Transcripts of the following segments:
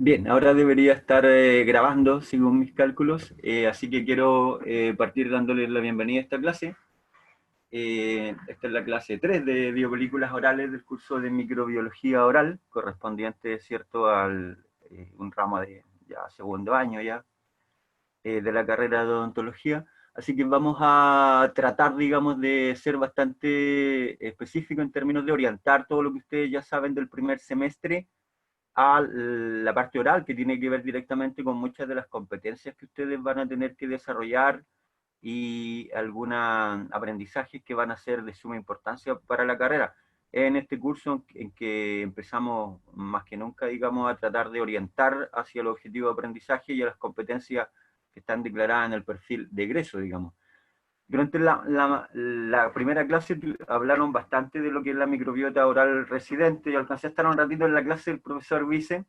Bien, ahora debería estar grabando según mis cálculos, así que quiero partir dándoles la bienvenida a esta clase. Esta es la clase 3 de biopelículas orales del curso de microbiología oral, correspondiente, ¿cierto?, al un ramo de ya segundo año ya de la carrera de odontología. Así que vamos a tratar, digamos, de ser bastante específico en términos de orientar todo lo que ustedes ya saben del primer semestre a la parte oral, que tiene que ver directamente con muchas de las competencias que ustedes van a tener que desarrollar y algunos aprendizajes que van a ser de suma importancia para la carrera. En este curso en que empezamos más que nunca, digamos, a tratar de orientar hacia el objetivo de aprendizaje y a las competencias que están declaradas en el perfil de egreso, digamos. Durante la primera clase hablaron bastante de lo que es la microbiota oral residente. Yo alcancé a estar un ratito en la clase del profesor Vice,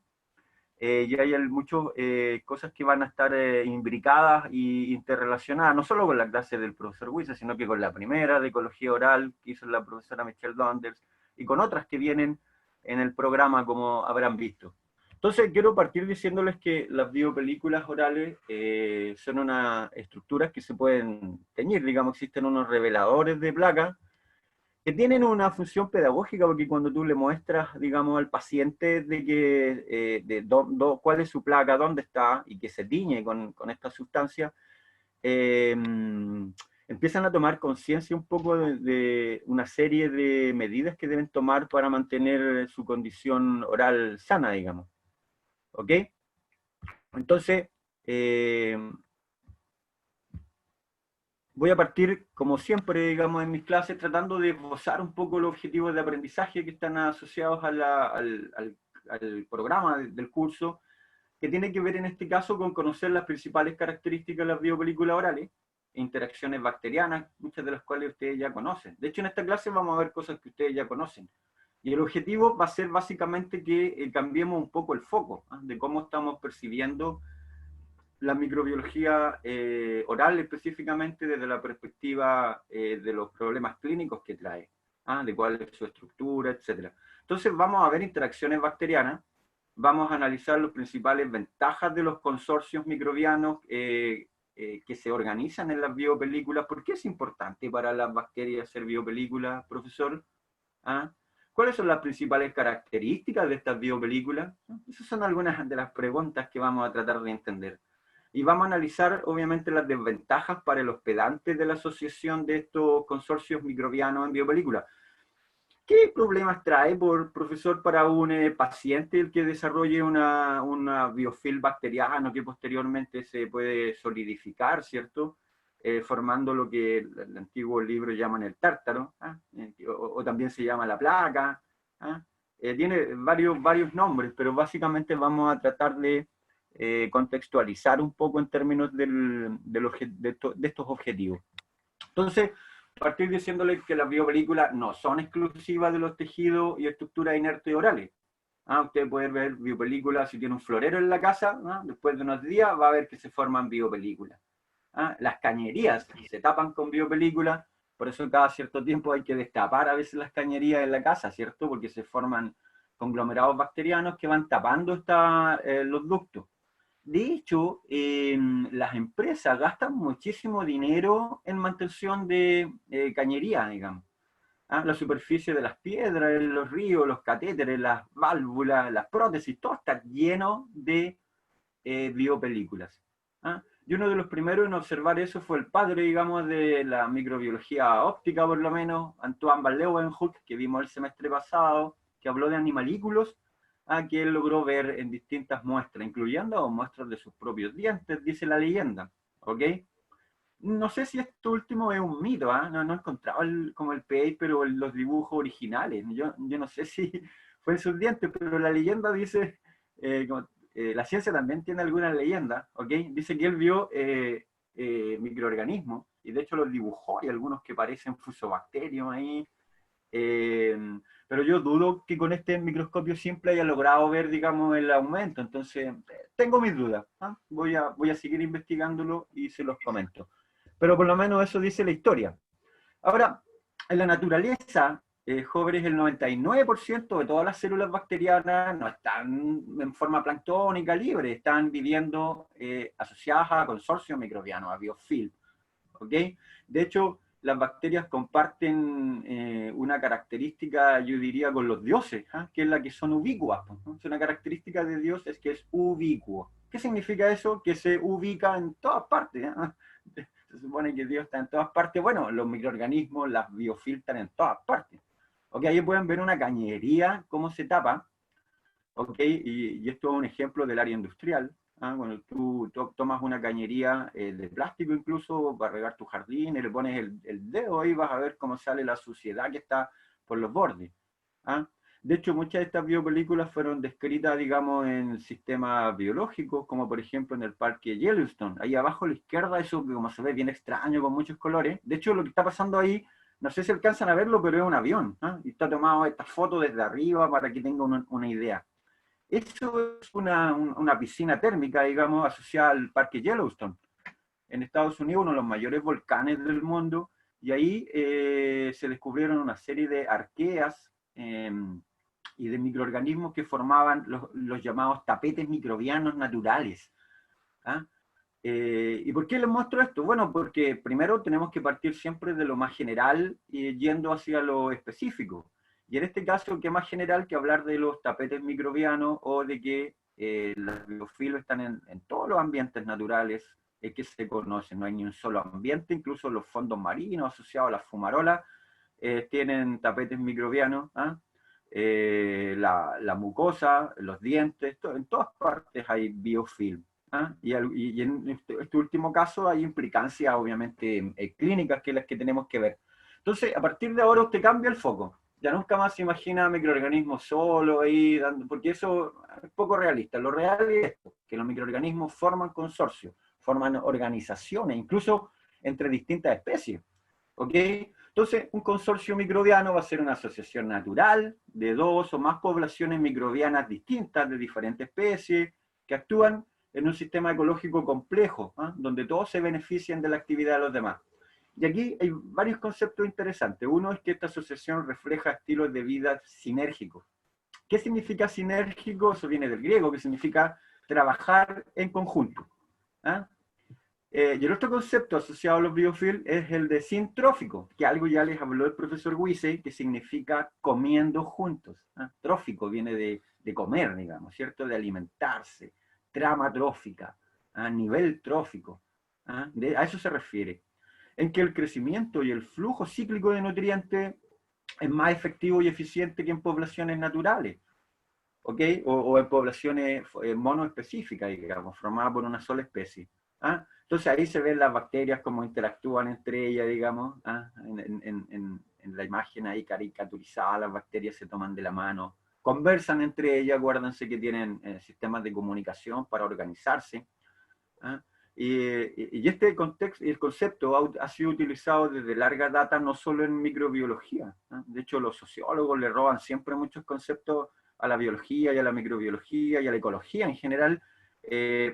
y hay muchas cosas que van a estar imbricadas e interrelacionadas, no solo con la clase del profesor Wiese, sino que con la primera de ecología oral que hizo la profesora Michelle Donders, y con otras que vienen en el programa, como habrán visto. Entonces, quiero partir diciéndoles que las biopelículas orales son unas estructuras que se pueden teñir, digamos, existen unos reveladores de placa que tienen una función pedagógica, porque cuando tú le muestras, digamos, al paciente de que, cuál es su placa, dónde está, y que se tiñe con esta sustancia, eh, empiezan a tomar conciencia un poco de una serie de medidas que deben tomar para mantener su condición oral sana, digamos. ¿Ok? Entonces, eh, voy a partir, como siempre, digamos, en mis clases, tratando de esbozar un poco los objetivos de aprendizaje que están asociados al programa del curso, que tiene que ver en este caso con conocer las principales características de las biopelículas orales, interacciones bacterianas, muchas de las cuales ustedes ya conocen. De hecho, en esta clase vamos a ver cosas que ustedes ya conocen. Y el objetivo va a ser básicamente que cambiemos un poco el foco, ¿eh?, de cómo estamos percibiendo la microbiología oral específicamente desde la perspectiva de los problemas clínicos que trae, de cuál es su estructura, etcétera. Entonces vamos a ver interacciones bacterianas, vamos a analizar las principales ventajas de los consorcios microbianos que se organizan en las biopelículas. ¿Por qué es importante para las bacterias hacer biopelículas, profesor? ¿Ah? ¿Cuáles son las principales características de estas biopelículas? Esas son algunas de las preguntas que vamos a tratar de entender. Y vamos a analizar, obviamente, las desventajas para el hospedante de la asociación de estos consorcios microbianos en biopelículas. ¿Qué problemas trae, profesor, para un paciente el que desarrolle una biofilm bacteriano que posteriormente se puede solidificar, ¿cierto? Formando lo que el antiguo libro llaman el tártaro, o también se llama la placa. ¿Ah? Tiene varios nombres, pero básicamente vamos a tratar de contextualizar un poco en términos de estos objetivos. Entonces, partir diciéndole que las biopelículas no son exclusivas de los tejidos y estructuras inertes orales. Usted puede ver biopelículas si tiene un florero en la casa, después de unos días va a ver que se forman biopelículas. Las cañerías se tapan con biopelículas, por eso cada cierto tiempo hay que destapar a veces las cañerías en la casa, ¿cierto? Porque se forman conglomerados bacterianos que van tapando los ductos. De hecho, las empresas gastan muchísimo dinero en mantención de cañería, digamos. La superficie de las piedras, los ríos, los catéteres, las válvulas, las prótesis, todo está lleno de biopelículas. Y uno de los primeros en observar eso fue el padre, digamos, de la microbiología óptica, por lo menos, Antoine Van Leeuwenhoek, que vimos el semestre pasado, que habló de animalículos, que él logró ver en distintas muestras, incluyendo muestras de sus propios dientes, dice la leyenda. ¿Ok? No sé si esto último es un mito, no he encontrado como el paper o los dibujos originales. Yo no sé si fue en sus dientes, pero la leyenda dice, la ciencia también tiene algunas leyendas, ¿ok? Dice que él vio microorganismos, y de hecho los dibujó, y algunos que parecen fusobacterium ahí, eh, pero yo dudo que con este microscopio simple haya logrado ver, digamos, el aumento. Entonces, tengo mis dudas. Voy a seguir investigándolo y se los comento. Pero por lo menos eso dice la historia. Ahora, en la naturaleza, jóvenes, el 99% de todas las células bacterianas no están en forma planctónica libre, están viviendo asociadas a consorcios microbianos, a biofilm. ¿Ok? De hecho, las bacterias comparten una característica, yo diría, con los dioses, ¿eh? Que es la que son ubicuas, ¿no? Es una característica de Dios es que es ubicuo. ¿Qué significa eso? Que se ubica en todas partes. ¿Eh? Se supone que Dios está en todas partes. Bueno, los microorganismos las biofiltran en todas partes. ¿Ok? Ahí pueden ver una cañería, cómo se tapa. ¿Ok? Y esto es un ejemplo del área industrial. Cuando tú tomas una cañería de plástico incluso para regar tu jardín y le pones el dedo ahí, vas a ver cómo sale la suciedad que está por los bordes. ¿Ah? De hecho, muchas de estas biopelículas fueron descritas, digamos, en sistemas biológicos, como por ejemplo en el parque Yellowstone. Ahí abajo a la izquierda, eso que como se ve bien extraño, con muchos colores. De hecho, lo que está pasando ahí, no sé si alcanzan a verlo, pero es un avión. Y está tomado esta foto desde arriba para que tengan una idea. Eso es una piscina térmica, digamos, asociada al parque Yellowstone. En Estados Unidos, uno de los mayores volcanes del mundo, y ahí se descubrieron una serie de arqueas y de microorganismos que formaban los llamados tapetes microbianos naturales. ¿Ah? ¿Y por qué les muestro esto? Bueno, porque primero tenemos que partir siempre de lo más general y yendo hacia lo específico. Y en este caso, ¿qué más general que hablar de los tapetes microbianos o de que los biofilos están en todos los ambientes naturales que se conocen? No hay ni un solo ambiente, incluso los fondos marinos asociados a las fumarolas tienen tapetes microbianos. ¿Ah? La mucosa, los dientes, en todas partes hay biofilm. ¿Ah? Y en este último caso hay implicancias obviamente clínicas que las que tenemos que ver. Entonces, a partir de ahora usted cambia el foco. Ya nunca más se imagina microorganismos solo ahí, porque eso es poco realista. Lo real es esto, que los microorganismos forman consorcios, forman organizaciones, incluso entre distintas especies. ¿Ok? Entonces, un consorcio microbiano va a ser una asociación natural de dos o más poblaciones microbianas distintas de diferentes especies que actúan en un sistema ecológico complejo, donde todos se benefician de la actividad de los demás. Y aquí hay varios conceptos interesantes. Uno es que esta asociación refleja estilos de vida sinérgicos. ¿Qué significa sinérgico? Eso viene del griego, que significa trabajar en conjunto. ¿Ah? Y el otro concepto asociado a los biofilms es el de sintrófico, que algo ya les habló el profesor Wiese, que significa comiendo juntos. Trófico viene de comer, digamos, ¿cierto? De alimentarse. Trama trófica, nivel trófico. A eso se refiere. En que el crecimiento y el flujo cíclico de nutrientes es más efectivo y eficiente que en poblaciones naturales. ¿Ok? O en poblaciones monoespecíficas, digamos, formadas por una sola especie. Entonces ahí se ven las bacterias cómo interactúan entre ellas, digamos, en la imagen ahí caricaturizada, las bacterias se toman de la mano, conversan entre ellas, acuérdense que tienen sistemas de comunicación para organizarse. ¿Ah? Y este contexto, el concepto ha sido utilizado desde larga data no solo en microbiología. De hecho, los sociólogos le roban siempre muchos conceptos a la biología y a la microbiología y a la ecología en general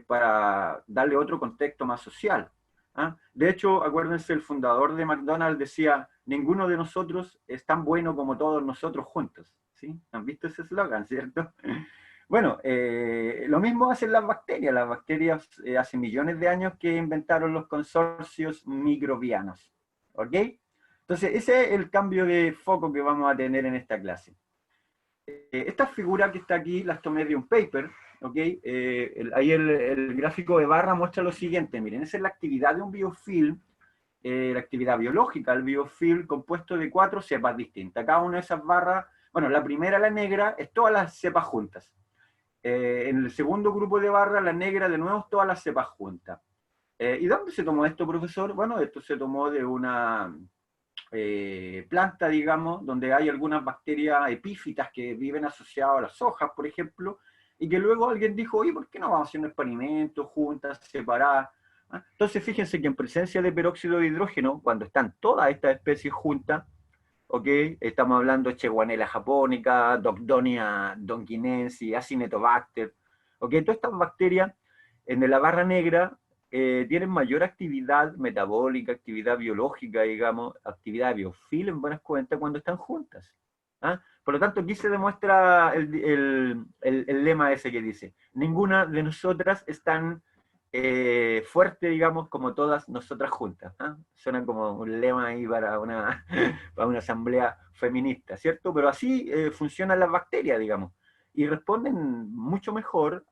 para darle otro contexto más social. De hecho, acuérdense, el fundador de McDonald's decía, ninguno de nosotros es tan bueno como todos nosotros juntos. ¿Sí? ¿Han visto ese eslogan, cierto? Bueno, lo mismo hacen las bacterias. Las bacterias hace millones de años que inventaron los consorcios microbianos. ¿Ok? Entonces, ese es el cambio de foco que vamos a tener en esta clase. Esta figura que está aquí las tomé de un paper. ¿Ok? Ahí el gráfico de barra muestra lo siguiente. Miren, esa es la actividad de un biofilm, la actividad biológica del biofilm compuesto de 4 cepas distintas. Cada una de esas barras, bueno, la primera, la negra, es todas las cepas juntas. En el segundo grupo de barras, la negra, de nuevo, todas las cepas juntas. ¿Y dónde se tomó esto, profesor? Bueno, esto se tomó de una planta, digamos, donde hay algunas bacterias epífitas que viven asociadas a las hojas, por ejemplo, y que luego alguien dijo, oye, ¿por qué no vamos haciendo experimentos juntas, separadas? Entonces, fíjense que en presencia de peróxido de hidrógeno, cuando están todas estas especies juntas, ¿ok? Estamos hablando de Cheguanella japonica, Docdonia donkinensis, Acinetobacter, ¿ok? Todas estas bacterias en la barra negra tienen mayor actividad metabólica, actividad biológica, digamos, actividad biofil en buenas cuentas cuando están juntas. ¿Ah? Por lo tanto, aquí se demuestra el lema ese que dice, ninguna de nosotras es tan fuerte, digamos, como todas nosotras juntas. ¿Ah? Suena como un lema ahí para una asamblea feminista, ¿cierto? Pero así funcionan las bacterias, digamos, y responden mucho mejor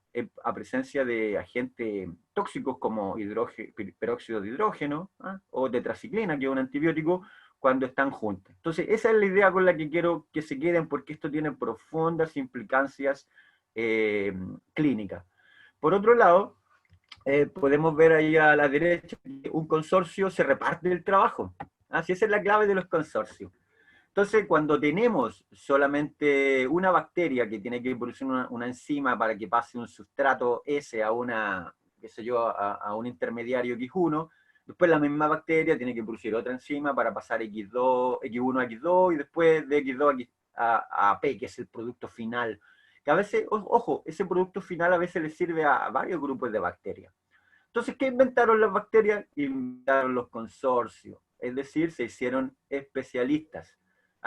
a presencia de agentes tóxicos como peróxido de hidrógeno, ¿ah? O tetraciclina, que es un antibiótico, cuando están juntas. Entonces, esa es la idea con la que quiero que se queden, porque esto tiene profundas implicancias clínicas. Por otro lado, podemos ver ahí a la derecha que un consorcio se reparte el trabajo. Así esa es la clave de los consorcios. Entonces, cuando tenemos solamente una bacteria que tiene que producir una enzima para que pase un sustrato S a una, qué sé yo, a un intermediario X1, después la misma bacteria tiene que producir otra enzima para pasar X2, X1 a X2 y después de X2 a P, que es el producto final. Que a veces, ojo, ese producto final a veces le sirve a varios grupos de bacterias. Entonces, ¿qué inventaron las bacterias? Inventaron los consorcios, es decir, se hicieron especialistas.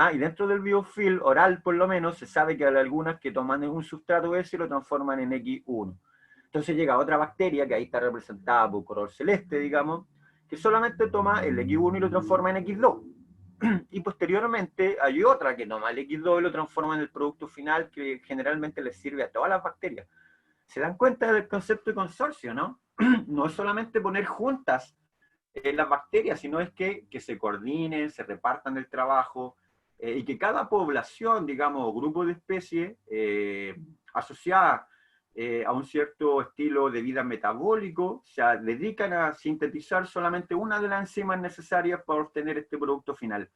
Ah, y dentro del biofilm oral, por lo menos, se sabe que hay algunas que toman un sustrato S y lo transforman en X1. Entonces llega otra bacteria, que ahí está representada por color celeste, digamos, que solamente toma el X1 y lo transforma en X2. Y posteriormente hay otra que toma el X2 y lo transforma en el producto final que generalmente les sirve a todas las bacterias. ¿Se dan cuenta del concepto de consorcio, no? No es solamente poner juntas las bacterias, sino es que se coordinen, se repartan el trabajo y que cada población, digamos, grupo de especies asociada a un cierto estilo de vida metabólico, se dedican a sintetizar solamente una de las enzimas necesarias para obtener este producto final.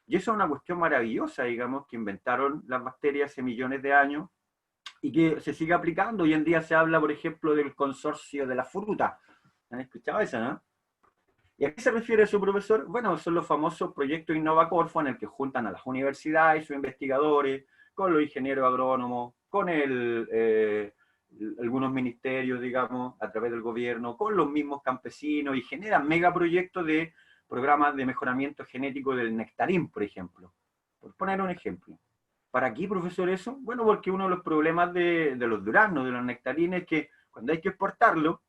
Y eso es una cuestión maravillosa, digamos, que inventaron las bacterias hace millones de años y que se sigue aplicando. Hoy en día se habla, por ejemplo, del consorcio de la fruta. ¿Han escuchado eso, no? ¿Y a qué se refiere su profesor? Bueno, son los famosos proyectos Innovacorfo en el que juntan a las universidades y sus investigadores, con los ingenieros agrónomos, con algunos ministerios, digamos, a través del gobierno, con los mismos campesinos y generan megaproyectos de programas de mejoramiento genético del nectarín, por ejemplo. Por poner un ejemplo. ¿Para qué, profesor, eso? Bueno, porque uno de los problemas de los duraznos, de los nectarines, es que cuando hay que exportarlo,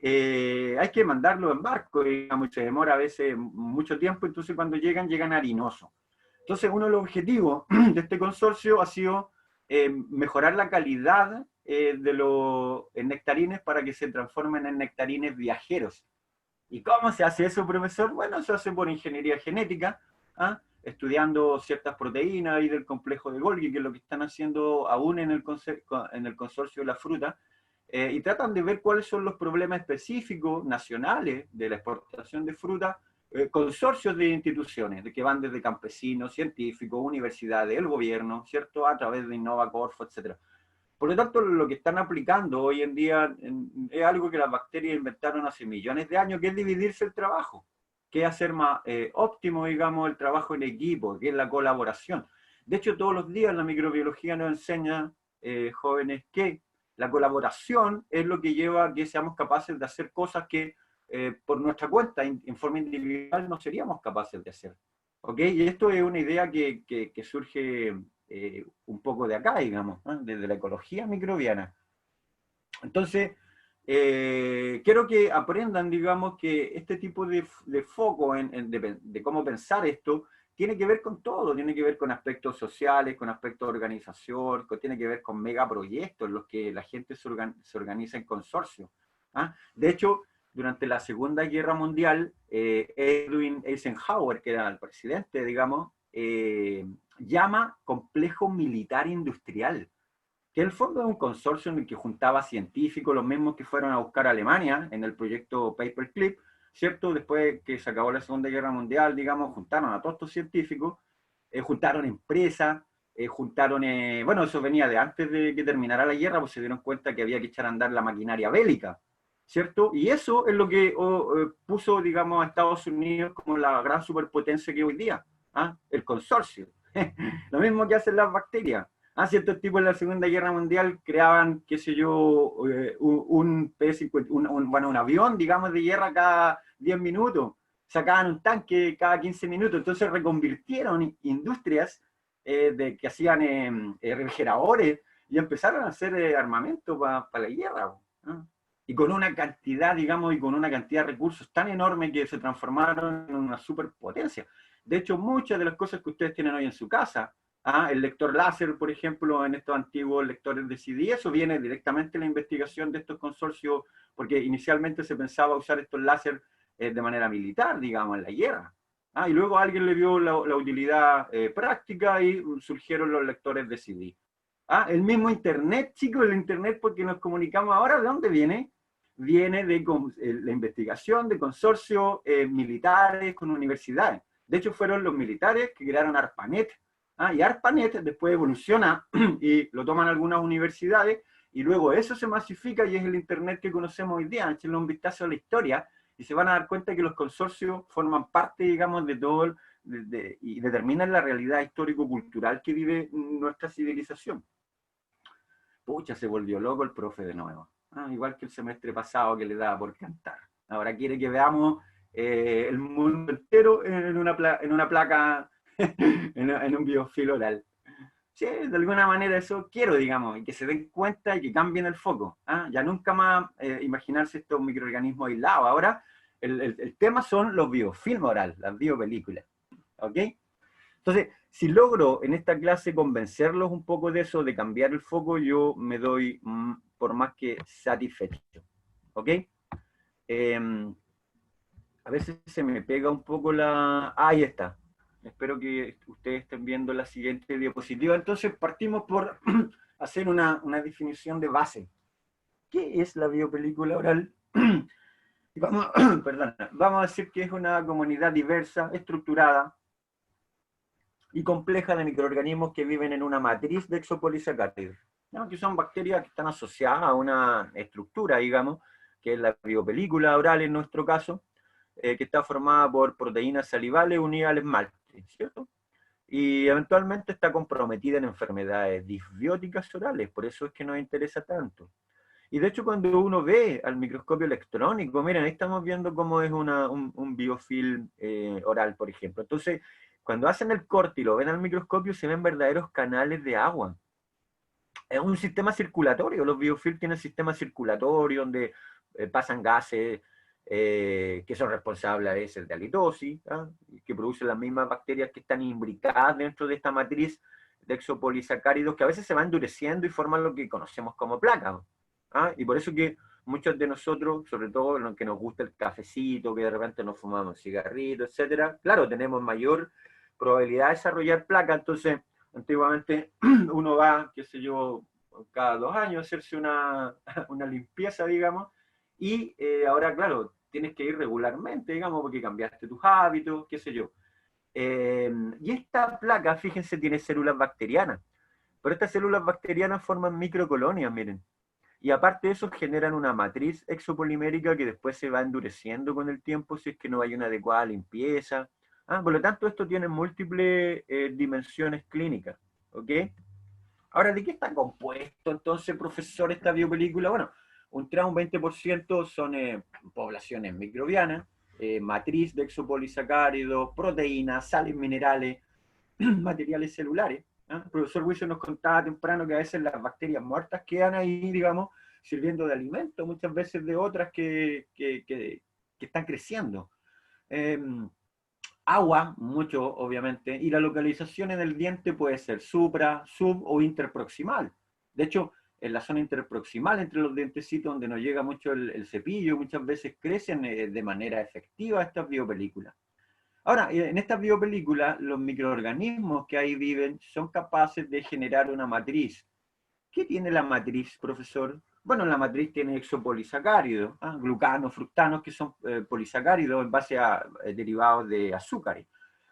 hay que mandarlo en barco, digamos, y se demora a veces mucho tiempo, entonces cuando llegan harinosos. Entonces, uno de los objetivos de este consorcio ha sido mejorar la calidad de los nectarines para que se transformen en nectarines viajeros. ¿Y cómo se hace eso, profesor? Bueno, se hace por ingeniería genética, ¿ah? Estudiando ciertas proteínas ahí del complejo de Golgi, que es lo que están haciendo aún en el consorcio de la fruta, y tratan de ver cuáles son los problemas específicos nacionales de la exportación de fruta, consorcios de instituciones, que van desde campesinos, científicos, universidades, el gobierno, ¿cierto? A través de Innovacorfo, etc. Por lo tanto, lo que están aplicando hoy en día es algo que las bacterias inventaron hace millones de años, que es dividirse el trabajo, que es hacer más óptimo, digamos, el trabajo en equipo, que es la colaboración. De hecho, todos los días la microbiología nos enseña, jóvenes, que la colaboración es lo que lleva a que seamos capaces de hacer cosas que por nuestra cuenta, en forma individual, no seríamos capaces de hacer. ¿Ok? Y esto es una idea que surge un poco de acá, digamos, ¿no? Desde la ecología microbiana. Entonces, quiero que aprendan, digamos, que este tipo de foco de cómo pensar esto tiene que ver con todo, tiene que ver con aspectos sociales, con aspectos de organización, tiene que ver con megaproyectos en los que la gente se organiza en consorcio. ¿Ah? De hecho, durante la Segunda Guerra Mundial, Edwin Eisenhower, que era el presidente, digamos, llama complejo militar industrial, que en el fondo es un consorcio en el que juntaba científicos, los mismos que fueron a buscar a Alemania en el proyecto Paperclip, ¿cierto? Después que se acabó la Segunda Guerra Mundial, digamos, juntaron a todos estos científicos, juntaron empresas, juntaron, bueno, eso venía de antes de que terminara la guerra, pues se dieron cuenta que había que echar a andar la maquinaria bélica, ¿cierto? Y eso es lo que puso, digamos, a Estados Unidos como la gran superpotencia que hoy día, ¿ah? El consorcio. Lo mismo que hacen las bacterias. Ciertos tipos en la Segunda Guerra Mundial creaban, qué sé yo, un P-50, bueno, un avión, digamos, de guerra cada 10 minutos, sacaban un tanque cada 15 minutos, entonces reconvirtieron industrias que hacían refrigeradores, y empezaron a hacer armamento para la guerra, ¿no? Y con una cantidad, digamos, y con una cantidad de recursos tan enorme que se transformaron en una superpotencia. De hecho, muchas de las cosas que ustedes tienen hoy en su casa, el lector láser, por ejemplo, en estos antiguos lectores de CD, eso viene directamente de la investigación de estos consorcios, porque inicialmente se pensaba usar estos láser de manera militar, digamos, en la guerra. Y luego alguien le vio la utilidad práctica y surgieron los lectores de CD. El mismo Internet, chicos, el Internet porque nos comunicamos ahora, ¿de dónde viene? Viene de la investigación de consorcios militares con universidades. De hecho, fueron los militares que crearon ARPANET. Y ARPANET después evoluciona y lo toman algunas universidades, y luego eso se masifica y es el Internet que conocemos hoy día. Échenle un vistazo a la historia y se van a dar cuenta que los consorcios forman parte, digamos, de todo, y determinan la realidad histórico-cultural que vive nuestra civilización. Pucha, se volvió loco el profe de nuevo. Igual que el semestre pasado que le daba por cantar. Ahora quiere que veamos el mundo entero en una placa, en un biofil oral. Sí, de alguna manera eso quiero, digamos, y que se den cuenta y que cambien el foco. Ya nunca más imaginarse estos microorganismos aislados. Ahora el tema son los biofilms orales, las biopelículas. ¿Ok? Entonces, si logro en esta clase convencerlos un poco de eso, de cambiar el foco, yo me doy por más que satisfecho. ¿Ok? A veces se me pega un poco la... ahí está. Espero que ustedes estén viendo la siguiente diapositiva. Entonces, partimos por hacer una definición de base. ¿Qué es la biopelícula oral? Y vamos, perdón, vamos a decir que es una comunidad diversa, estructurada y compleja de microorganismos que viven en una matriz de exopolisacáridos, ¿no? Que son bacterias que están asociadas a una estructura, digamos, que es la biopelícula oral en nuestro caso, que está formada por proteínas salivales unidas al esmalte, ¿cierto? Y eventualmente está comprometida en enfermedades disbióticas orales, por eso es que nos interesa tanto. Y de hecho cuando uno ve al microscopio electrónico, miren, ahí estamos viendo cómo es un biofilm oral, por ejemplo. Entonces, cuando hacen el corte y lo ven al microscopio, se ven verdaderos canales de agua. Es un sistema circulatorio, los biofilms tienen sistema circulatorio donde pasan gases que son responsables a veces de halitosis, que producen las mismas bacterias que están imbricadas dentro de esta matriz de exopolisacáridos que a veces se van endureciendo y forman lo que conocemos como placas. Y por eso que muchos de nosotros, sobre todo los que nos gusta el cafecito, que de repente nos fumamos cigarritos, etcétera, claro, tenemos mayor probabilidad de desarrollar placa. Entonces, antiguamente uno va, qué sé yo, cada 2 años a hacerse una limpieza, digamos, y ahora, claro, tienes que ir regularmente, digamos, porque cambiaste tus hábitos, qué sé yo. Y esta placa, fíjense, tiene células bacterianas, pero estas células bacterianas forman microcolonias, miren. Y aparte de eso generan una matriz exopolimérica que después se va endureciendo con el tiempo si es que no hay una adecuada limpieza. Por lo tanto, esto tiene múltiples dimensiones clínicas. ¿Ok? Ahora, ¿de qué está compuesto entonces, profesor, esta biopelícula? Bueno, un 3 a un 20% son poblaciones microbianas, matriz de exopolisacáridos, proteínas, sales minerales, materiales celulares. El profesor Wilson nos contaba temprano que a veces las bacterias muertas quedan ahí, digamos, sirviendo de alimento, muchas veces de otras que están creciendo. Agua, mucho, obviamente, y la localización en el diente puede ser supra, sub o interproximal. De hecho, en la zona interproximal entre los dientecitos, donde nos llega mucho el cepillo, muchas veces crecen de manera efectiva estas biopelículas. Ahora, en estas biopelículas, los microorganismos que ahí viven son capaces de generar una matriz. ¿Qué tiene la matriz, profesor? Bueno, la matriz tiene exopolisacáridos, glucanos, fructanos, que son polisacáridos en base a derivados de azúcares.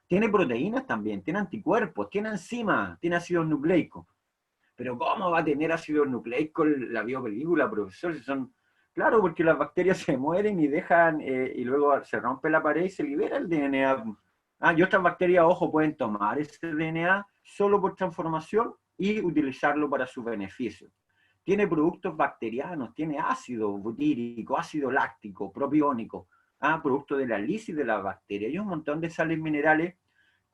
Tiene proteínas también, tiene anticuerpos, tiene enzimas, tiene ácidos nucleicos. Pero ¿cómo va a tener ácidos nucleicos la biopelícula, profesor? Si son... Claro, porque las bacterias se mueren y dejan, y luego se rompe la pared y se libera el DNA. Y otras bacterias, ojo, pueden tomar ese DNA solo por transformación y utilizarlo para su beneficio. Tiene productos bacterianos, tiene ácido butírico, ácido láctico, propiónico, producto de la lisis de las bacterias. Y un montón de sales minerales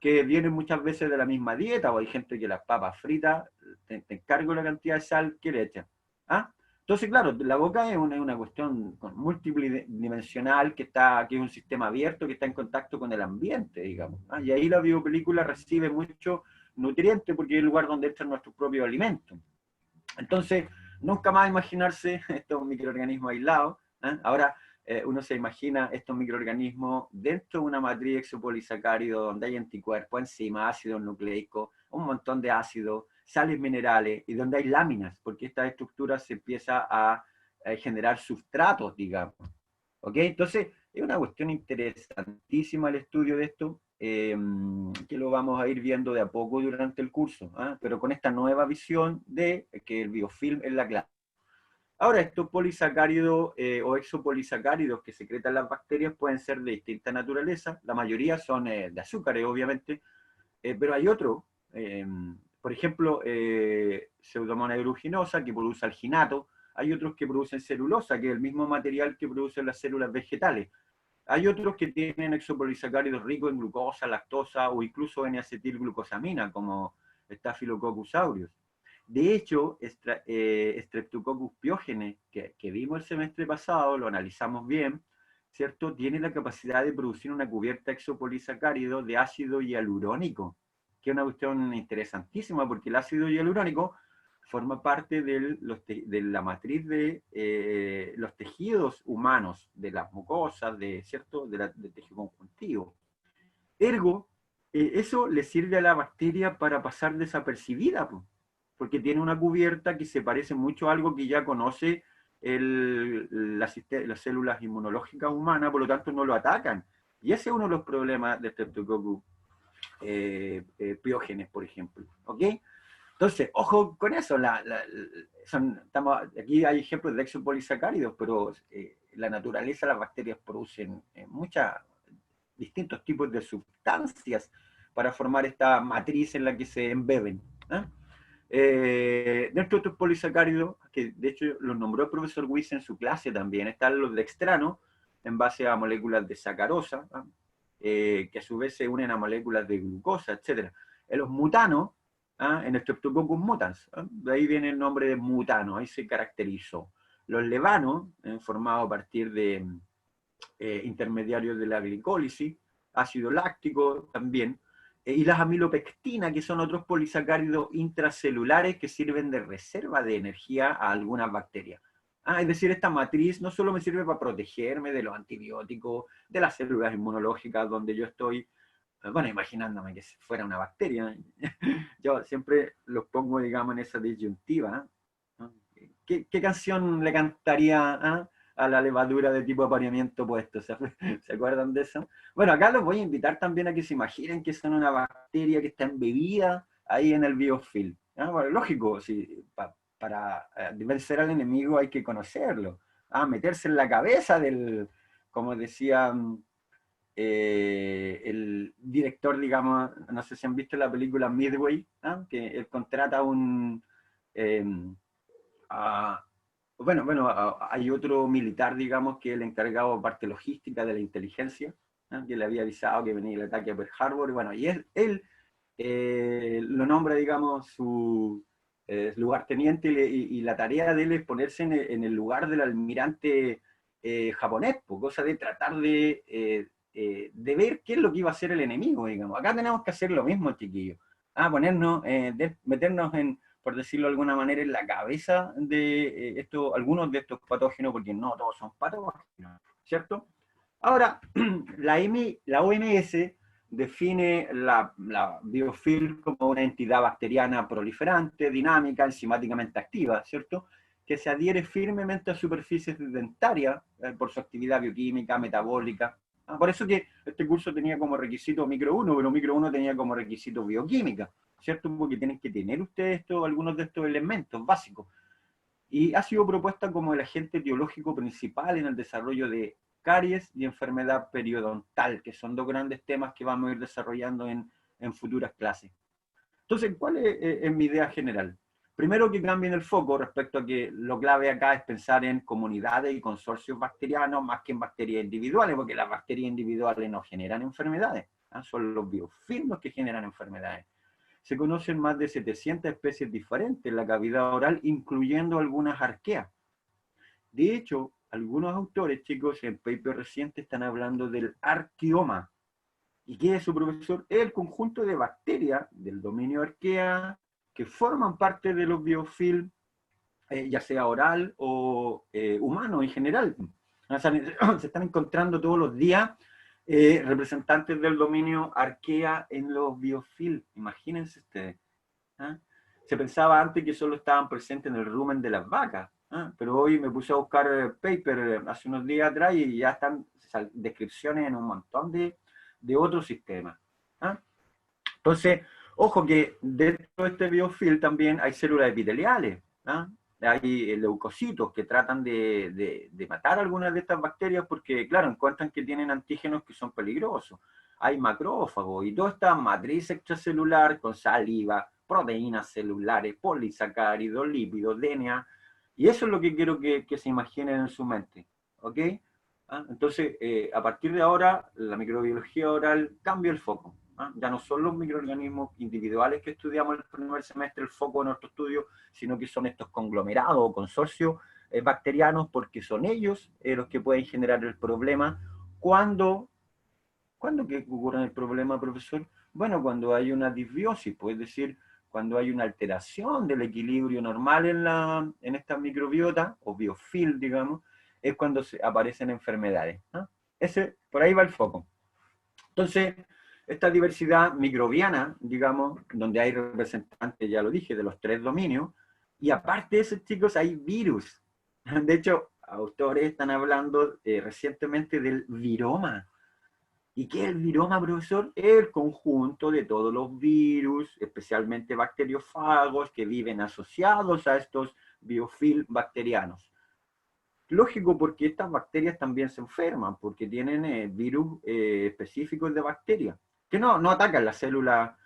que vienen muchas veces de la misma dieta, o hay gente que las papas fritas, te encargo la cantidad de sal que le echan. ¿Ah? Entonces, claro, la boca es una cuestión multidimensional que es un sistema abierto que está en contacto con el ambiente, digamos. ¿Ah? Y ahí la biopelícula recibe mucho nutriente porque es el lugar donde entran nuestros propios alimentos. Entonces, nunca más imaginarse estos microorganismos aislados. ¿Eh? Ahora, uno se imagina estos microorganismos dentro de una matriz exopolisacárido donde hay anticuerpos, enzimas, ácidos nucleicos, un montón de ácidos, sales minerales, y donde hay láminas, porque esta estructura se empieza a generar sustratos, digamos. ¿Ok? Entonces, es una cuestión interesantísima el estudio de esto, que lo vamos a ir viendo de a poco durante el curso, ¿ah? Pero con esta nueva visión de que el biofilm es la clave. Ahora, estos polisacáridos o exopolisacáridos que secretan las bacterias pueden ser de distinta naturaleza, la mayoría son de azúcares, obviamente, pero hay otros, por ejemplo, Pseudomonas aeruginosa, que produce alginato, hay otros que producen celulosa, que es el mismo material que producen las células vegetales. Hay otros que tienen exopolisacáridos ricos en glucosa, lactosa o incluso en acetilglucosamina, como Staphylococcus aureus. De hecho, Streptococcus pyogenes, que vimos el semestre pasado, lo analizamos bien, ¿cierto? Tiene la capacidad de producir una cubierta exopolisacárido de ácido hialurónico, que es una cuestión interesantísima, porque el ácido hialurónico forma parte de la matriz de los tejidos humanos, de las mucosas, ¿cierto? Del tejido conjuntivo. Ergo, eso le sirve a la bacteria para pasar desapercibida, porque tiene una cubierta que se parece mucho a algo que ya conoce las células inmunológicas humanas, por lo tanto no lo atacan. Y ese es uno de los problemas de Streptococcus piógenes, por ejemplo. ¿Ok? Entonces, ojo con eso. Aquí hay ejemplos de exopolisacáridos, pero la naturaleza, las bacterias producen muchos distintos tipos de sustancias para formar esta matriz en la que se embeben. Dentro de estos polisacáridos, que de hecho los nombró el profesor Wyss en su clase también, están los dextranos, en base a moléculas de sacarosa, que a su vez se unen a moléculas de glucosa, etc. Los mutanos, en Streptococcus mutans, de ahí viene el nombre de mutano, ahí se caracterizó. Los levanos, formados a partir de intermediarios de la glicólisis, ácido láctico también, y las amilopectinas, que son otros polisacáridos intracelulares que sirven de reserva de energía a algunas bacterias. Es decir, esta matriz no solo me sirve para protegerme de los antibióticos, de las células inmunológicas donde yo estoy, bueno, imaginándome que fuera una bacteria. Yo siempre los pongo, digamos, en esa disyuntiva. ¿Qué canción le cantaría a la levadura de tipo apareamiento opuesto? ¿Se acuerdan de eso? Bueno, acá los voy a invitar también a que se imaginen que son una bacteria que está embebida ahí en el biofilm. Bueno, lógico, para vencer al enemigo hay que conocerlo. Meterse en la cabeza como decía el director, digamos, no sé si han visto la película Midway, que él contrata eh, hay otro militar, digamos, que es el encargado de parte logística de la inteligencia, que le había avisado que venía el ataque a Pearl Harbor, y bueno, y él lo nombra, digamos, su lugarteniente, y la tarea de él es ponerse en el lugar del almirante japonés, cosa de tratar de ver qué es lo que iba a hacer el enemigo, digamos. Acá tenemos que hacer lo mismo, chiquillos. Meternos por decirlo de alguna manera, en la cabeza de algunos de estos patógenos, porque no todos son patógenos, ¿cierto? Ahora, la OMS define la biofilm como una entidad bacteriana proliferante, dinámica, enzimáticamente activa, ¿cierto? Que se adhiere firmemente a superficies dentarias por su actividad bioquímica, metabólica. Por eso que este curso tenía como requisito micro 1, pero micro 1 tenía como requisito bioquímica, ¿cierto? Porque tienen que tener ustedes algunos de estos elementos básicos. Y ha sido propuesta como el agente etiológico principal en el desarrollo de caries y enfermedad periodontal, que son dos grandes temas que vamos a ir desarrollando en futuras clases. Entonces, ¿cuál es mi idea general? Primero, que cambien el foco respecto a que lo clave acá es pensar en comunidades y consorcios bacterianos más que en bacterias individuales, porque las bacterias individuales no generan enfermedades. ¿ah? Son los biofilms los que generan enfermedades. Se conocen más de 700 especies diferentes en la cavidad oral, incluyendo algunas arqueas. De hecho, algunos autores, chicos, en papers recientes están hablando del arqueoma. ¿Y qué es eso, profesor? Es el conjunto de bacterias del dominio arquea que forman parte de los biofilms, ya sea oral o humano en general. O sea, se están encontrando todos los días representantes del dominio arquea en los biofilms. Imagínense ustedes. ¿Ah? Se pensaba antes que solo estaban presentes en el rumen de las vacas, ¿ah? Pero hoy me puse a buscar paper hace unos días atrás y ya están descripciones en un montón de otros sistemas. ¿Ah? Entonces, ojo que dentro de este biofilm también hay células epiteliales, ¿ah? Hay leucocitos que tratan de matar algunas de estas bacterias porque, claro, encuentran que tienen antígenos que son peligrosos. Hay macrófagos y toda esta matriz extracelular con saliva, proteínas celulares, polisacáridos, lípidos, DNA, y eso es lo que quiero que se imaginen en su mente, ¿ok? ¿Ah? Entonces, a partir de ahora, la microbiología oral cambia el foco. ¿Ah? Ya no son los microorganismos individuales que estudiamos en el primer semestre, el foco de nuestro estudio, sino que son estos conglomerados o consorcios bacterianos, porque son ellos los que pueden generar el problema. ¿Cuándo que ocurre el problema, profesor? Bueno, cuando hay una disbiosis, pues, es decir, cuando hay una alteración del equilibrio normal en esta microbiota, o biofilm, digamos, es cuando aparecen enfermedades, ¿no? Por ahí va el foco. Entonces, esta diversidad microbiana, digamos, donde hay representantes, ya lo dije, de los 3 dominios, y aparte de eso, chicos, hay virus. De hecho, autores están hablando recientemente del viroma. ¿Y qué es el viroma, profesor? El conjunto de todos los virus, especialmente bacteriófagos, que viven asociados a estos biofilms bacterianos. Lógico, porque estas bacterias también se enferman, porque tienen virus específicos de bacterias, que no atacan la célula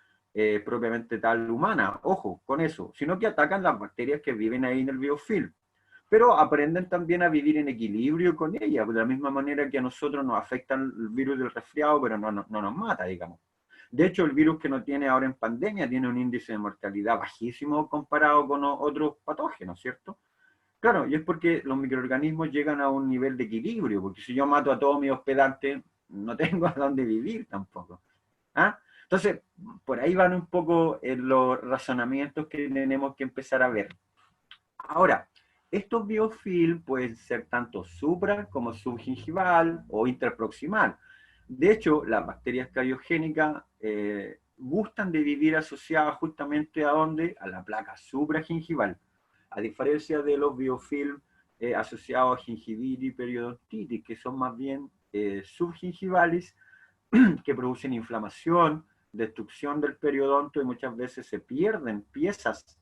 propiamente tal humana, ojo con eso, sino que atacan las bacterias que viven ahí en el biofilm. Pero aprenden también a vivir en equilibrio con ellas, de la misma manera que a nosotros nos afecta el virus del resfriado, pero no nos mata, digamos. De hecho, el virus que no tiene ahora en pandemia tiene un índice de mortalidad bajísimo comparado con otros patógenos, ¿cierto? Claro, y es porque los microorganismos llegan a un nivel de equilibrio, porque si yo mato a todos mis hospedantes, no tengo a dónde vivir tampoco. ¿Ah? Entonces, por ahí van un poco los razonamientos que tenemos que empezar a ver. Ahora, estos biofilms pueden ser tanto supra como subgingival o interproximal. De hecho, las bacterias cariogénicas gustan de vivir asociadas justamente a dónde? A la placa supragingival, a diferencia de los biofilms asociados a gingivitis y periodontitis, que son más bien subgingivales, que producen inflamación, destrucción del periodonto y muchas veces se pierden piezas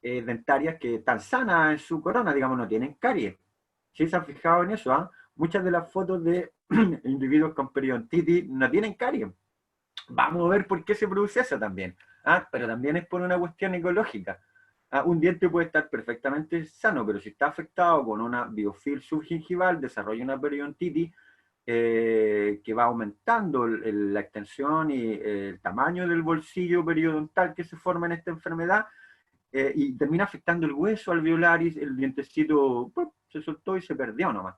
dentarias que están sanas en su corona, digamos, no tienen caries. ¿Sí se han fijado en eso? Muchas de las fotos de individuos con periodontitis no tienen caries. Vamos a ver por qué se produce eso también. Pero también es por una cuestión ecológica. Un diente puede estar perfectamente sano, pero si está afectado con una biofilm subgingival, desarrolla una periodontitis que va aumentando la extensión y el tamaño del bolsillo periodontal que se forma en esta enfermedad, y termina afectando el hueso alveolaris, el dientecito se soltó y se perdió nomás.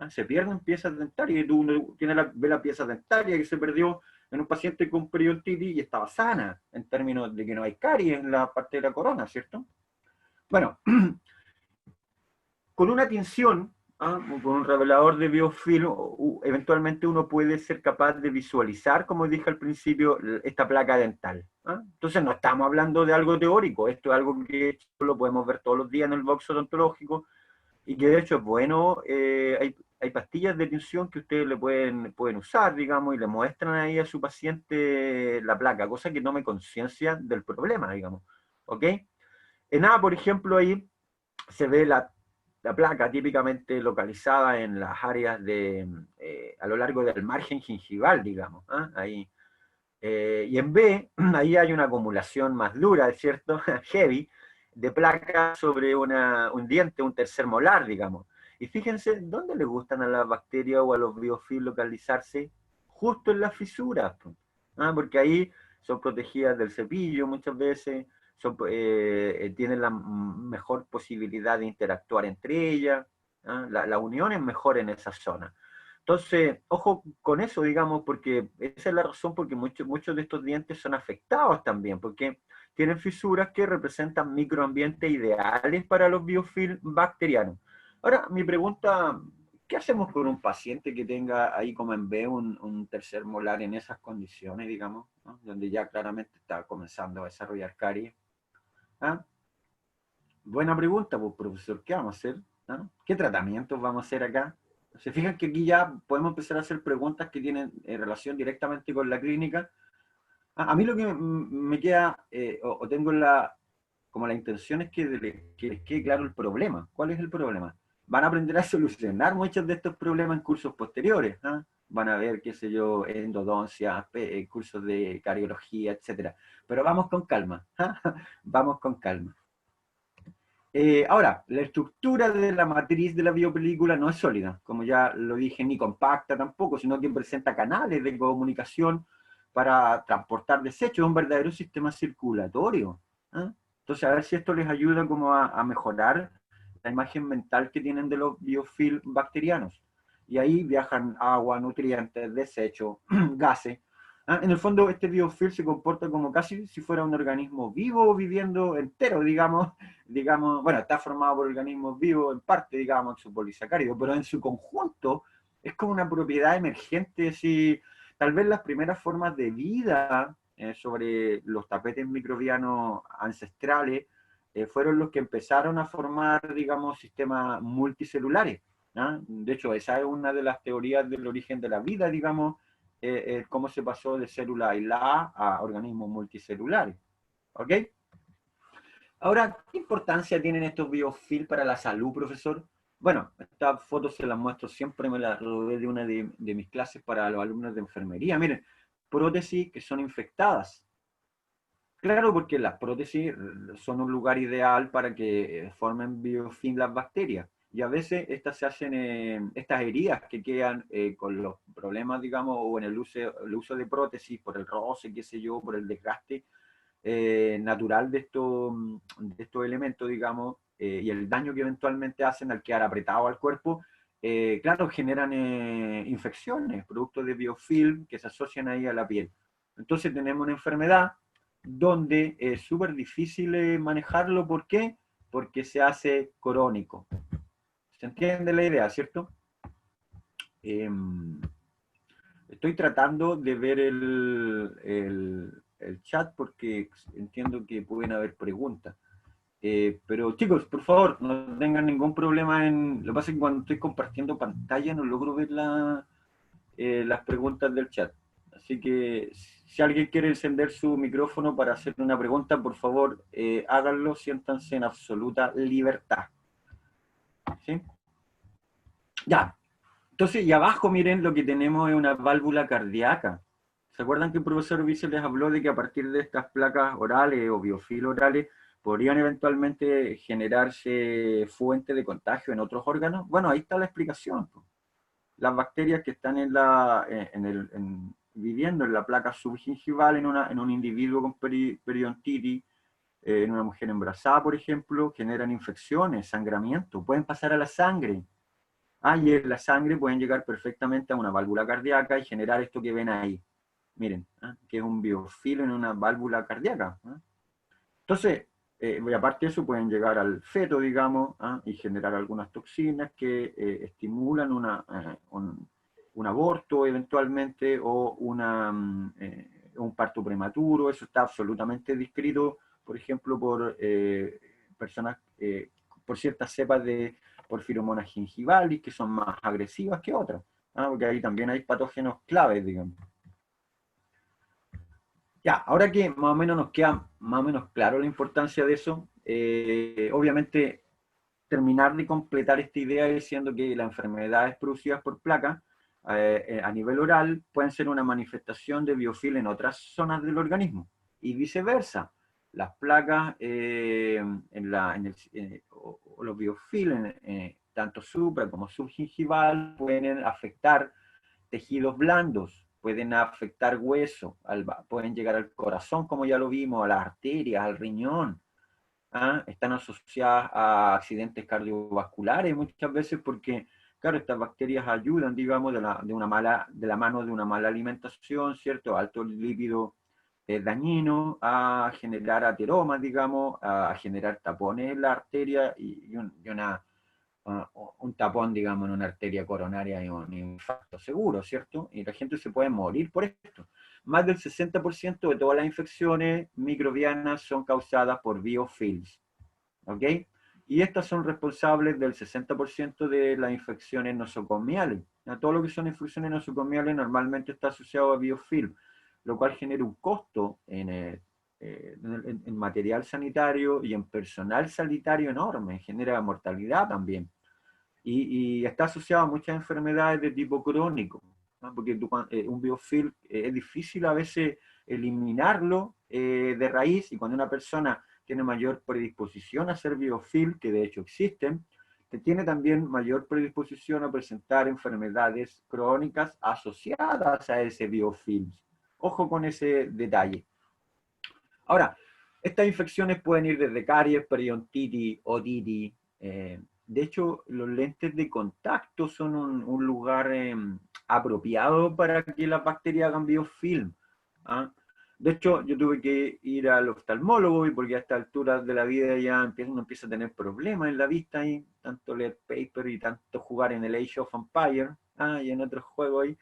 Se pierden piezas dentarias, y tú ves la pieza dentaria que se perdió en un paciente con periodontitis y estaba sana, en términos de que no hay caries en la parte de la corona, ¿cierto? Bueno, con una tinción, con un revelador de biofilm, eventualmente uno puede ser capaz de visualizar, como dije al principio, esta placa dental. Entonces no estamos hablando de algo teórico, esto es algo que lo podemos ver todos los días en el box odontológico, y que de hecho es bueno, hay pastillas de tinción que ustedes le pueden usar, digamos, y le muestran ahí a su paciente la placa, cosa que tome conciencia del problema, digamos, ¿ok? En A, por ejemplo, ahí se ve la placa típicamente localizada en las áreas a lo largo del margen gingival, digamos, ahí. Y en B, ahí hay una acumulación más dura, ¿cierto? Heavy, de placa sobre un diente, un tercer molar, digamos. Y fíjense, ¿dónde les gustan a las bacterias o a los biofilms localizarse? Justo en las fisuras. porque ahí son protegidas del cepillo muchas veces, tienen la mejor posibilidad de interactuar entre ellas, la unión es mejor en esa zona. Entonces, ojo con eso, digamos, porque esa es la razón por que muchos de estos dientes son afectados también, porque tienen fisuras que representan microambientes ideales para los biofilms bacterianos. Ahora, mi pregunta, ¿qué hacemos con un paciente que tenga ahí como en B un tercer molar en esas condiciones, digamos, ¿no? Donde ya claramente está comenzando a desarrollar caries? ¿Ah? Buena pregunta, pues, profesor, ¿qué vamos a hacer? ¿Ah? ¿Qué tratamientos vamos a hacer acá? Se fijan que aquí ya podemos empezar a hacer preguntas que tienen relación directamente con la clínica. A mí lo que me queda, o tengo como la intención es que les quede claro el problema. ¿Cuál es el problema? Van a aprender a solucionar muchos de estos problemas en cursos posteriores. ¿Ah? Van a ver, qué sé yo, endodoncia, cursos de cardiología, etcétera. Pero vamos con calma. ¿Ah? Vamos con calma. Ahora, la estructura de la matriz de la biopelícula no es sólida, como ya lo dije, ni compacta tampoco, sino que presenta canales de comunicación para transportar desechos, es un verdadero sistema circulatorio. ¿Eh? Entonces, a ver si esto les ayuda como a mejorar la imagen mental que tienen de los biofilms bacterianos. Y ahí viajan agua, nutrientes, desechos, gases. En el fondo, este biofilm se comporta como casi si fuera un organismo vivo viviendo entero, digamos, bueno, está formado por organismos vivos en parte, digamos, su polisacárido, pero en su conjunto es como una propiedad emergente, si tal vez las primeras formas de vida sobre los tapetes microbianos ancestrales fueron los que empezaron a formar, digamos, sistemas multicelulares. ¿No? De hecho, esa es una de las teorías del origen de la vida, digamos, cómo se pasó de células aisladas a organismos multicelulares. ¿Ok? Ahora, ¿qué importancia tienen estos biofilms para la salud, profesor? Bueno, estas fotos se las muestro siempre, me las robé de una de mis clases para los alumnos de enfermería. Miren, prótesis que son infectadas. Claro, porque las prótesis son un lugar ideal para que formen biofilm las bacterias. Y a veces estas se hacen en estas heridas que quedan con los problemas, digamos, o en el uso de prótesis por el roce, qué sé yo, por el desgaste natural de estos elementos, digamos, y el daño que eventualmente hacen al quedar apretado al cuerpo, claro, generan infecciones, productos de biofilm que se asocian ahí a la piel. Entonces tenemos una enfermedad donde es súper difícil manejarlo. ¿Por qué? Porque se hace crónico. ¿Se entiende la idea, cierto? Eh, Estoy tratando de ver el chat porque entiendo que pueden haber preguntas. Pero chicos, por favor, no tengan ningún problema en... Lo que pasa es que cuando estoy compartiendo pantalla no logro ver las preguntas del chat. Así que si alguien quiere encender su micrófono para hacer una pregunta, por favor, háganlo, siéntanse en absoluta libertad. ¿Sí? Ya, entonces, y abajo, miren, lo que tenemos es una válvula cardíaca. ¿Se acuerdan que el profesor Vice les habló de que a partir de estas placas orales o biofil orales podrían eventualmente generarse fuentes de contagio en otros órganos? Bueno, ahí está la explicación. Las bacterias que están viviendo en la placa subgingival en un individuo con periodontitis, en una mujer embarazada, por ejemplo, generan infecciones, sangramiento, pueden pasar a la sangre. Y en la sangre pueden llegar perfectamente a una válvula cardíaca y generar esto que ven ahí. Miren, que es un biofilm en una válvula cardíaca. Entonces, y aparte de eso, pueden llegar al feto, digamos, y generar algunas toxinas que estimulan un aborto eventualmente o un parto prematuro. Eso está absolutamente descrito, por ejemplo, por personas, por ciertas cepas de Porphyromonas gingivalis, que son más agresivas que otras, porque ahí también hay patógenos claves, digamos. Ya, ahora que más o menos nos queda más o menos claro la importancia de eso, obviamente terminar de completar esta idea diciendo que las enfermedades producidas por placas a nivel oral pueden ser una manifestación de biofil en otras zonas del organismo y viceversa. Las placas o los biofil, tanto supra como subgingival, pueden afectar tejidos blandos, pueden afectar hueso, pueden llegar al corazón, como ya lo vimos, a las arterias, al riñón. ¿Ah? Están asociadas a accidentes cardiovasculares muchas veces porque, claro, estas bacterias ayudan, digamos, de la mano de una mala alimentación, ¿cierto? Alto lípido dañino, a generar ateromas, digamos, a generar tapones en la arteria un tapón, digamos, en una arteria coronaria y un infarto seguro, ¿cierto? Y la gente se puede morir por esto. Más del 60% de todas las infecciones microbianas son causadas por biofilms, ¿ok? Y estas son responsables del 60% de las infecciones nosocomiales. Todo lo que son infecciones nosocomiales normalmente está asociado a biofilm, lo cual genera un costo en material sanitario y en personal sanitario enorme, genera mortalidad también. Y está asociado a muchas enfermedades de tipo crónico, ¿no? Porque un biofilm es difícil a veces eliminarlo de raíz, y cuando una persona tiene mayor predisposición a ser biofilm, que de hecho existen, tiene también mayor predisposición a presentar enfermedades crónicas asociadas a ese biofilm. Ojo con ese detalle. Ahora, estas infecciones pueden ir desde caries, periodontitis, otitis. De hecho, los lentes de contacto son un lugar apropiado para que las bacterias hagan biofilm. ¿Ah? De hecho, yo tuve que ir al oftalmólogo y porque a esta altura de la vida ya uno empieza a tener problemas en la vista y tanto leer paper y tanto jugar en el Age of Empires y en otros juegos ahí.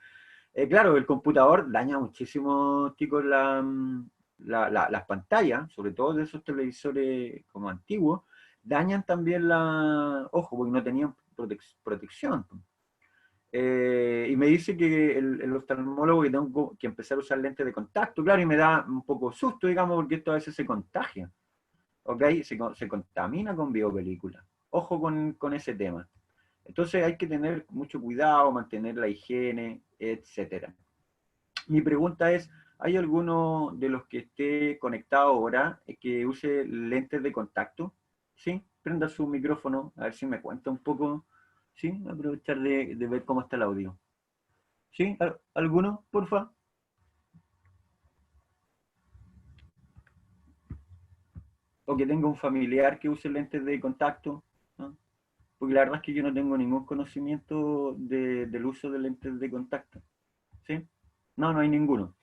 Claro, el computador daña muchísimo, chicos, las pantallas, sobre todo de esos televisores como antiguos, dañan también ojo, porque no tenían protección. Y me dice que el oftalmólogo que tengo que empezar a usar lentes de contacto, claro, y me da un poco susto, digamos, porque esto a veces se contagia, ¿ok? Se contamina con biopelícula. Ojo con ese tema. Entonces hay que tener mucho cuidado, mantener la higiene, etcétera. Mi pregunta es, ¿hay alguno de los que esté conectado ahora que use lentes de contacto? ¿Sí? Prenda su micrófono, a ver si me cuenta un poco. ¿Sí? Aprovechar de ver cómo está el audio. ¿Sí? ¿Alguno, porfa? O que tenga un familiar que use lentes de contacto, ¿no? Porque la verdad es que yo no tengo ningún conocimiento del uso de lentes de contacto. ¿Sí? No, no hay ninguno.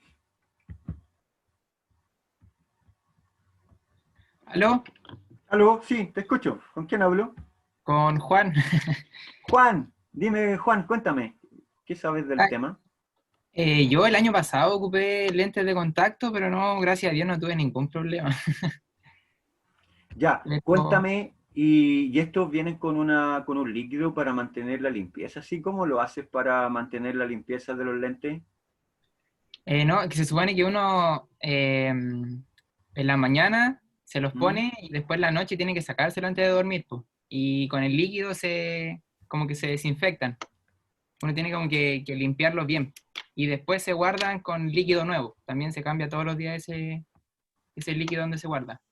¿Aló? ¿Aló? Sí, te escucho. ¿Con quién hablo? Con Juan. Juan, dime, Juan, cuéntame, ¿qué sabes del Ah, tema? yo el año pasado ocupé lentes de contacto, pero no, gracias a Dios no tuve ningún problema. Ya, Pero, cuéntame, y estos vienen con un líquido para mantener la limpieza, ¿así como lo haces para mantener la limpieza de los lentes? no, que se supone que uno en la mañana se los ¿Mm? pone y después en la noche tiene que sacárselo antes de dormir, po. Y con el líquido como que se desinfectan. Uno tiene como que limpiarlos bien. Y después se guardan con líquido nuevo. También se cambia todos los días ese líquido donde se guarda.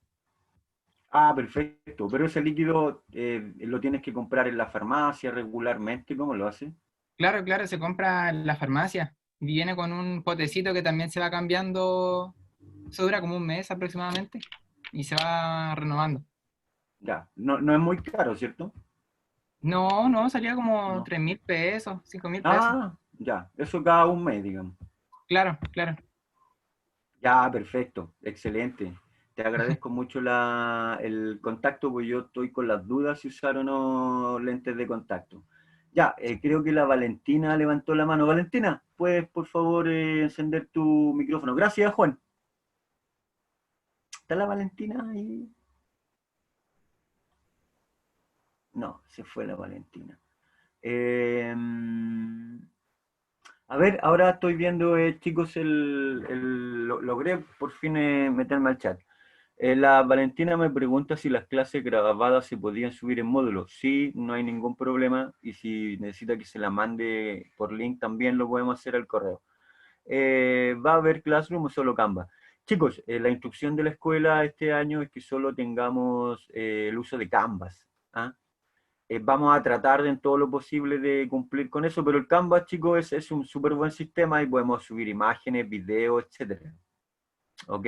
Ah, perfecto, pero ese líquido lo tienes que comprar en la farmacia regularmente, ¿cómo lo haces? Claro, claro, se compra en la farmacia. Y viene con un potecito que también se va cambiando. Eso dura como un mes aproximadamente. Y se va renovando. Ya, no, no es muy caro, ¿cierto? No, no, salía como No. 3.000 pesos, 5.000 pesos. Ah, ya, eso cada un mes, digamos. Claro, claro. Ya, perfecto, excelente. Te agradezco mucho el contacto, porque yo estoy con las dudas si usar o no lentes de contacto. Ya, creo que la Valentina levantó la mano. Valentina, ¿puedes por favor encender tu micrófono? Gracias, Juan. ¿Está la Valentina ahí? No, se fue la Valentina. Eh, a ver, ahora estoy viendo, chicos, logré por fin meterme al chat. La Valentina me pregunta si las clases grabadas se podían subir en módulos. Sí, no hay ningún problema. Y si necesita que se la mande por link, también lo podemos hacer al correo. ¿Va a haber Classroom o solo Canva? Chicos, la instrucción de la escuela este año es que solo tengamos el uso de Canvas. ¿Ah? vamos a tratar en todo lo posible de cumplir con eso, pero el Canvas, chicos, es un súper buen sistema y podemos subir imágenes, videos, etcétera. ¿Ok?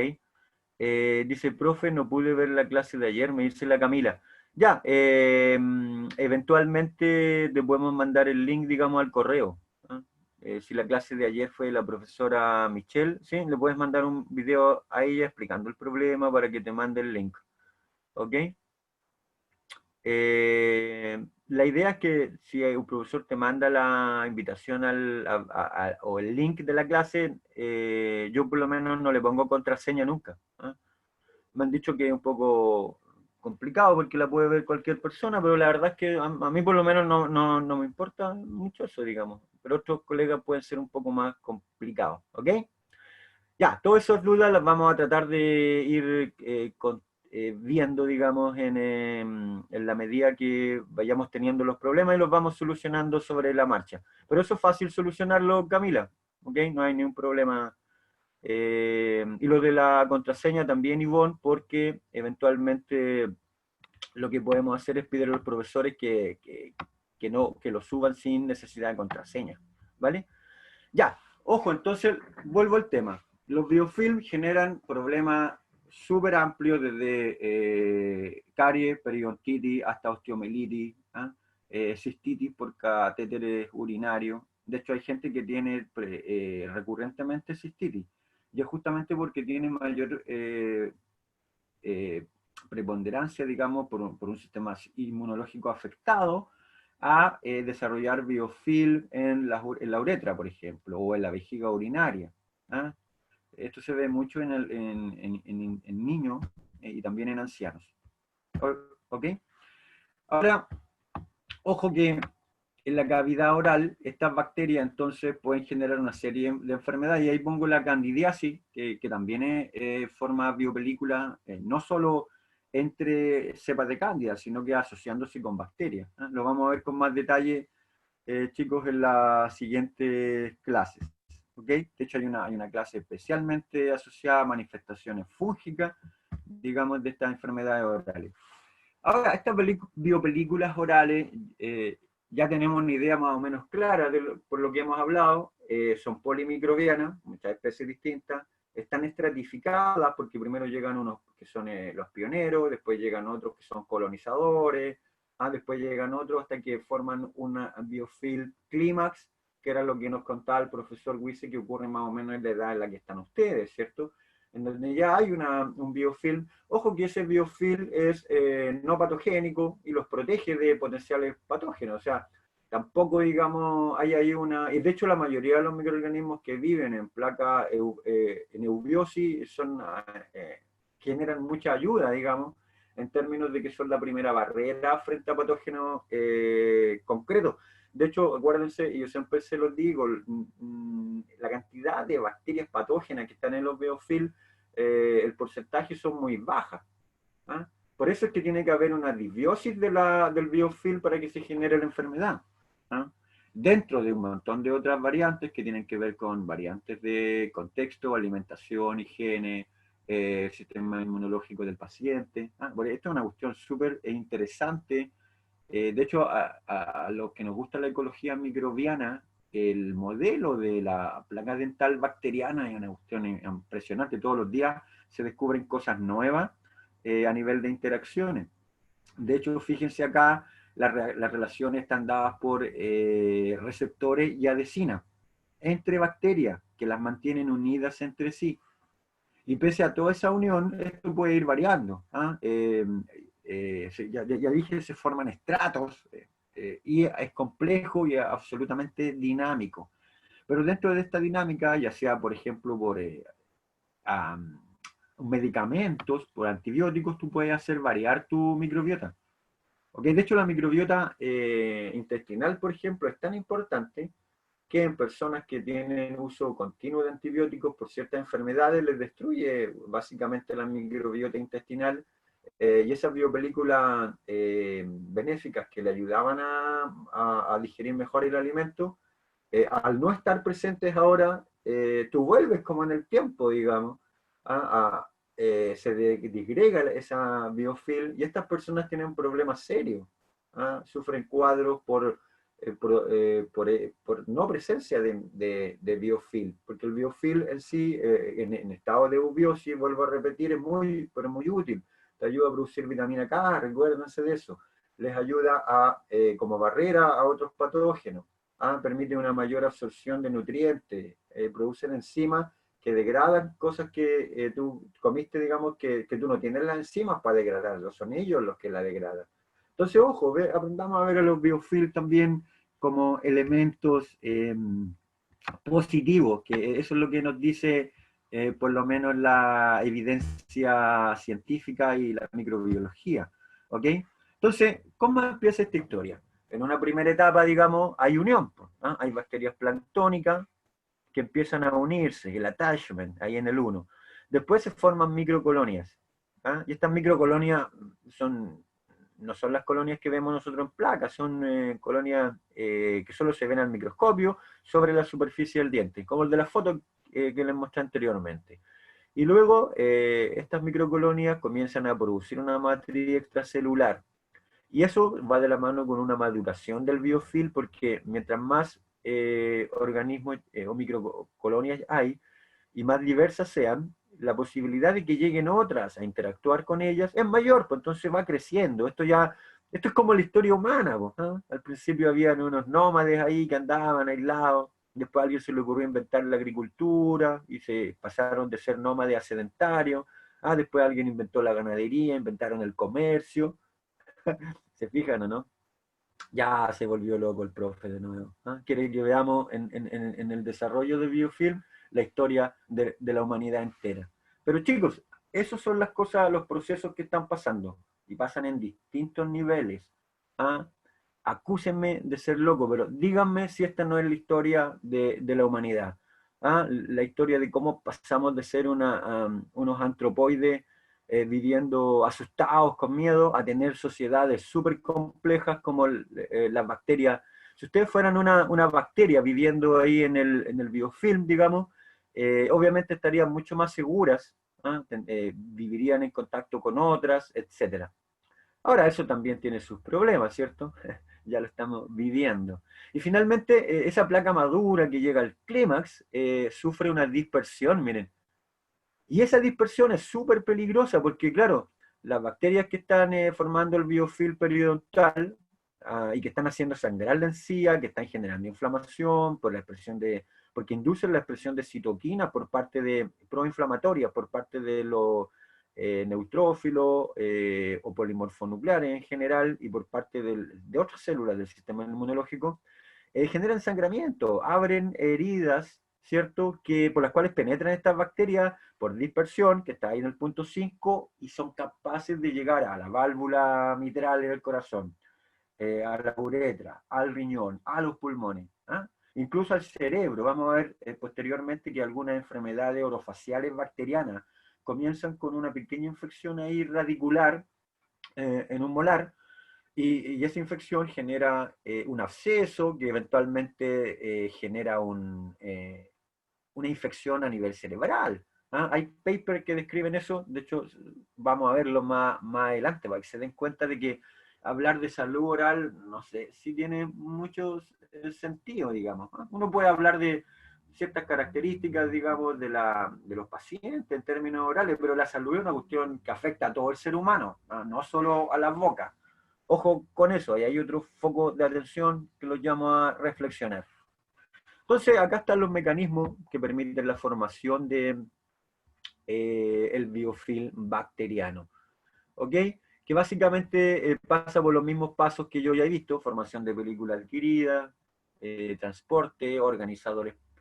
Dice, profe, no pude ver la clase de ayer, me dice la Camila. Ya, eventualmente te podemos mandar el link, digamos, al correo. ¿Ah? Si la clase de ayer fue la profesora Michelle, ¿sí? Le puedes mandar un video a ella explicando el problema para que te mande el link. ¿Ok? La idea es que si un profesor te manda la invitación o el link de la clase, yo por lo menos no le pongo contraseña nunca. ¿Ah? Me han dicho que es un poco complicado porque la puede ver cualquier persona, pero la verdad es que a mí por lo menos no me importa mucho eso, digamos. Pero otros colegas pueden ser un poco más complicados, ¿ok? Ya, todas esas dudas las vamos a tratar de ir viendo, digamos, en la medida que vayamos teniendo los problemas y los vamos solucionando sobre la marcha. Pero eso es fácil solucionarlo, Camila, ¿ok? No hay ningún problema. Y lo de la contraseña también, Ivonne, porque eventualmente lo que podemos hacer es pedir a los profesores que lo suban sin necesidad de contraseña, ¿vale? Ya, ojo, entonces vuelvo al tema. Los biofilms generan problemas súper amplios desde caries, periodontitis, hasta osteomielitis, ¿ah? Cistitis por catéteres urinarios. De hecho, hay gente que tiene recurrentemente cistitis. Y es justamente porque tiene mayor eh, preponderancia, digamos, por un sistema inmunológico afectado, a desarrollar biofilm en la uretra, por ejemplo, o en la vejiga urinaria. ¿Ah? Esto se ve mucho en niños y también en ancianos. ¿Ok? Ahora, ojo que en la cavidad oral, estas bacterias entonces pueden generar una serie de enfermedades, y ahí pongo la candidiasis, que también forma biopelícula, no solo entre cepas de cándida, sino que asociándose con bacterias. ¿Eh? Lo vamos a ver con más detalle, chicos, en las siguientes clases. ¿Okay? De hecho, hay una clase especialmente asociada a manifestaciones fúngicas, digamos, de estas enfermedades orales. Ahora, estas biopelículas orales, ya tenemos una idea más o menos clara por lo que hemos hablado, son polimicrobianas, muchas especies distintas, están estratificadas porque primero llegan unos que son los pioneros, después llegan otros que son colonizadores, después llegan otros hasta que forman una biofilm clímax, que era lo que nos contaba el profesor Wisse, que ocurre más o menos en la edad en la que están ustedes, ¿cierto? En donde ya hay un biofilm. Ojo que ese biofilm es no patogénico y los protege de potenciales patógenos. O sea, tampoco, digamos, hay ahí una... Y de hecho la mayoría de los microorganismos que viven en placa, en eubiosis, generan mucha ayuda, digamos, en términos de que son la primera barrera frente a patógenos concretos. De hecho, acuérdense, y yo siempre se los digo, la cantidad de bacterias patógenas que están en los biofilms, el porcentaje son muy bajas. ¿Ah? Por eso es que tiene que haber una disbiosis del biofilm para que se genere la enfermedad. ¿Ah? Dentro de un montón de otras variantes que tienen que ver con variantes de contexto, alimentación, higiene, sistema inmunológico del paciente. Bueno, esto es una cuestión súper interesante. De hecho, a los que nos gusta la ecología microbiana, el modelo de la placa dental bacteriana es una cuestión impresionante. Todos los días se descubren cosas nuevas a nivel de interacciones. De hecho, fíjense acá, las relaciones están dadas por receptores y adhesinas entre bacterias que las mantienen unidas entre sí. Y pese a toda esa unión, esto puede ir variando. Ya dije, se forman estratos y es complejo y absolutamente dinámico. Pero dentro de esta dinámica, ya sea, por ejemplo, por medicamentos, por antibióticos, tú puedes hacer variar tu microbiota. ¿Okay? De hecho, la microbiota intestinal, por ejemplo, es tan importante que en personas que tienen uso continuo de antibióticos por ciertas enfermedades les destruye básicamente la microbiota intestinal, y esas biopelículas benéficas que le ayudaban a digerir mejor el alimento, al no estar presentes ahora, tú vuelves como en el tiempo, digamos, se disgrega esa biofilm y estas personas tienen problemas serios. sufren cuadros por no presencia de biofilm, porque el biofilm en sí, en estado de eubiosis, vuelvo a repetir, pero muy útil. Te ayuda a producir vitamina K, recuérdense de eso. Les ayuda como barrera a otros patógenos. Permite una mayor absorción de nutrientes, producen enzimas que degradan cosas que tú comiste, digamos, que tú no tienes las enzimas para degradarlo, son ellos los que la degradan. Entonces, ojo, aprendamos a ver a los biofilms también como elementos positivos, que eso es lo que nos dice por lo menos la evidencia científica y la microbiología. ¿Ok? Entonces, ¿cómo empieza esta historia? En una primera etapa, digamos, hay unión, ¿no? Hay bacterias planctónicas que empiezan a unirse, el attachment, ahí en el 1. Después se forman microcolonias. Y estas microcolonias no son las colonias que vemos nosotros en placas, son colonias que solo se ven al microscopio sobre la superficie del diente, como el de la foto que les mostré anteriormente. Y luego estas microcolonias comienzan a producir una matriz extracelular. Y eso va de la mano con una maduración del biofilm, porque mientras más organismos o microcolonias hay, y más diversas sean, la posibilidad de que lleguen otras a interactuar con ellas es mayor, pues entonces va creciendo. Esto es como la historia humana, pues, ¿no? Al principio habían unos nómades ahí que andaban aislados, después a alguien se le ocurrió inventar la agricultura, y se pasaron de ser nómades a sedentarios, después alguien inventó la ganadería, inventaron el comercio, ¿se fijan o no? Ya se volvió loco el profe de nuevo. Quiere que veamos en el desarrollo de biofilm la historia de la humanidad entera. Pero chicos, esos son las cosas, los procesos que están pasando, y pasan en distintos niveles. Acúsenme de ser loco, pero díganme si esta no es la historia de la humanidad. La historia de cómo pasamos de ser unos antropoides viviendo asustados, con miedo, a tener sociedades súper complejas como las bacterias. Si ustedes fueran una bacteria viviendo ahí en el biofilm, digamos, obviamente estarían mucho más seguras, vivirían en contacto con otras, etc. Ahora, eso también tiene sus problemas, ¿cierto? Ya lo estamos viviendo. Y finalmente, esa placa madura que llega al clímax sufre una dispersión, miren. Y esa dispersión es súper peligrosa porque, claro, las bacterias que están formando el biofilm periodontal y que están haciendo sangrar la encía, que están generando inflamación porque inducen la expresión de citoquinas por parte de proinflamatorias, por parte de los neutrófilos o polimorfonucleares en general, y por parte de otras células del sistema inmunológico, generan sangramiento, abren heridas, ¿cierto? Por las cuales penetran estas bacterias por dispersión, que está ahí en el punto 5, y son capaces de llegar a la válvula mitral del corazón, a la uretra, al riñón, a los pulmones, incluso al cerebro. Vamos a ver posteriormente que algunas enfermedades orofaciales bacterianas comienzan con una pequeña infección ahí radicular en un molar, y esa infección genera un absceso que eventualmente genera una infección a nivel cerebral. Hay papers que describen eso, de hecho vamos a verlo más adelante para que se den cuenta de que hablar de salud oral, no sé, sí tiene mucho sentido, digamos. Uno puede hablar de ciertas características, digamos, de los pacientes en términos orales, pero la salud es una cuestión que afecta a todo el ser humano, no solo a las bocas. Ojo con eso, y hay otro foco de atención que los llamo a reflexionar. Entonces, acá están los mecanismos que permiten la formación de el biofilm bacteriano, ¿ok? Que básicamente pasa por los mismos pasos que yo ya he visto: formación de película adquirida, transporte,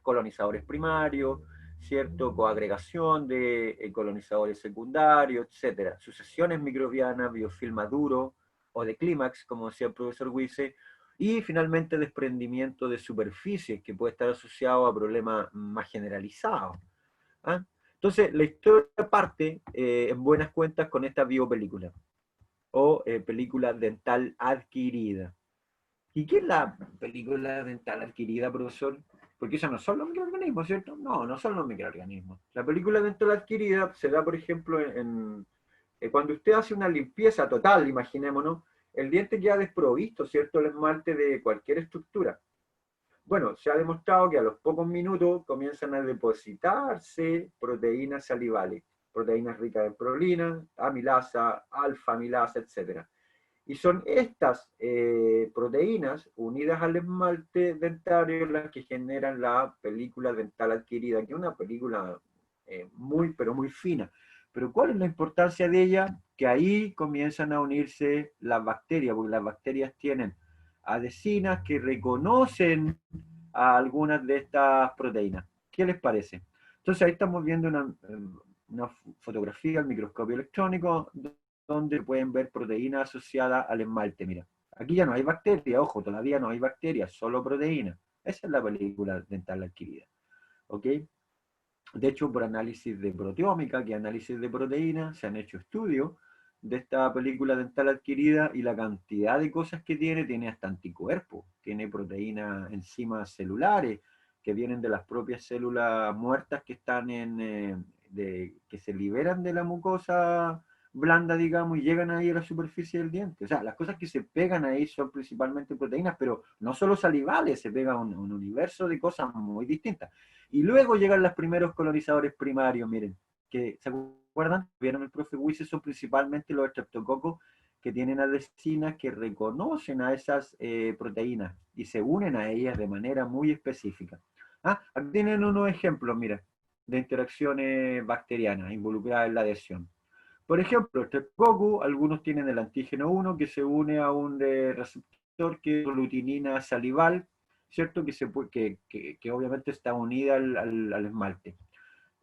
colonizadores primarios, ¿cierto? Coagregación de colonizadores secundarios, etc. Sucesiones microbianas, biofilm maduro, o de clímax, como decía el profesor Wiese, y finalmente desprendimiento de superficies, que puede estar asociado a problemas más generalizados. Entonces, la historia parte en buenas cuentas con esta biopelícula, o película dental adquirida. ¿Y qué es la película dental adquirida, profesor? Porque esos no son los microorganismos, ¿cierto? No, no son los microorganismos. La película dental adquirida se da, por ejemplo, cuando usted hace una limpieza total, imaginémonos, el diente queda desprovisto, ¿cierto?, el esmalte de cualquier estructura. Bueno, se ha demostrado que a los pocos minutos comienzan a depositarse proteínas salivales, proteínas ricas en prolina, amilasa, alfa-amilasa, etc. Y son estas proteínas unidas al esmalte dentario las que generan la película dental adquirida, que es una película muy, pero muy fina. Pero ¿cuál es la importancia de ella? Que ahí comienzan a unirse las bacterias, porque las bacterias tienen adhesinas que reconocen a algunas de estas proteínas. ¿Qué les parece? Entonces ahí estamos viendo una fotografía al microscopio electrónico donde pueden ver proteínas asociadas al esmalte. Mira, aquí ya no hay bacterias, ojo, todavía no hay bacterias, solo proteínas. Esa es la película dental adquirida. ¿Ok? De hecho, por análisis de proteómica, que análisis de proteínas, se han hecho estudios de esta película dental adquirida y la cantidad de cosas que tiene hasta anticuerpos, tiene proteínas, enzimas celulares que vienen de las propias células muertas que están que se liberan de la mucosa blanda, digamos, y llegan ahí a la superficie del diente. O sea, las cosas que se pegan ahí son principalmente proteínas, pero no solo salivales, se pega un universo de cosas muy distintas. Y luego llegan los primeros colonizadores primarios, miren, que ¿se acuerdan? Vieron el profe Wiese, son principalmente los estreptococos que tienen adhesinas que reconocen a esas proteínas y se unen a ellas de manera muy específica. Aquí tienen unos ejemplos, mira, de interacciones bacterianas involucradas en la adhesión. Por ejemplo, Streptococcus, algunos tienen el antígeno 1 que se une a un receptor que es glutinina salival, ¿cierto? Que obviamente está unida al esmalte.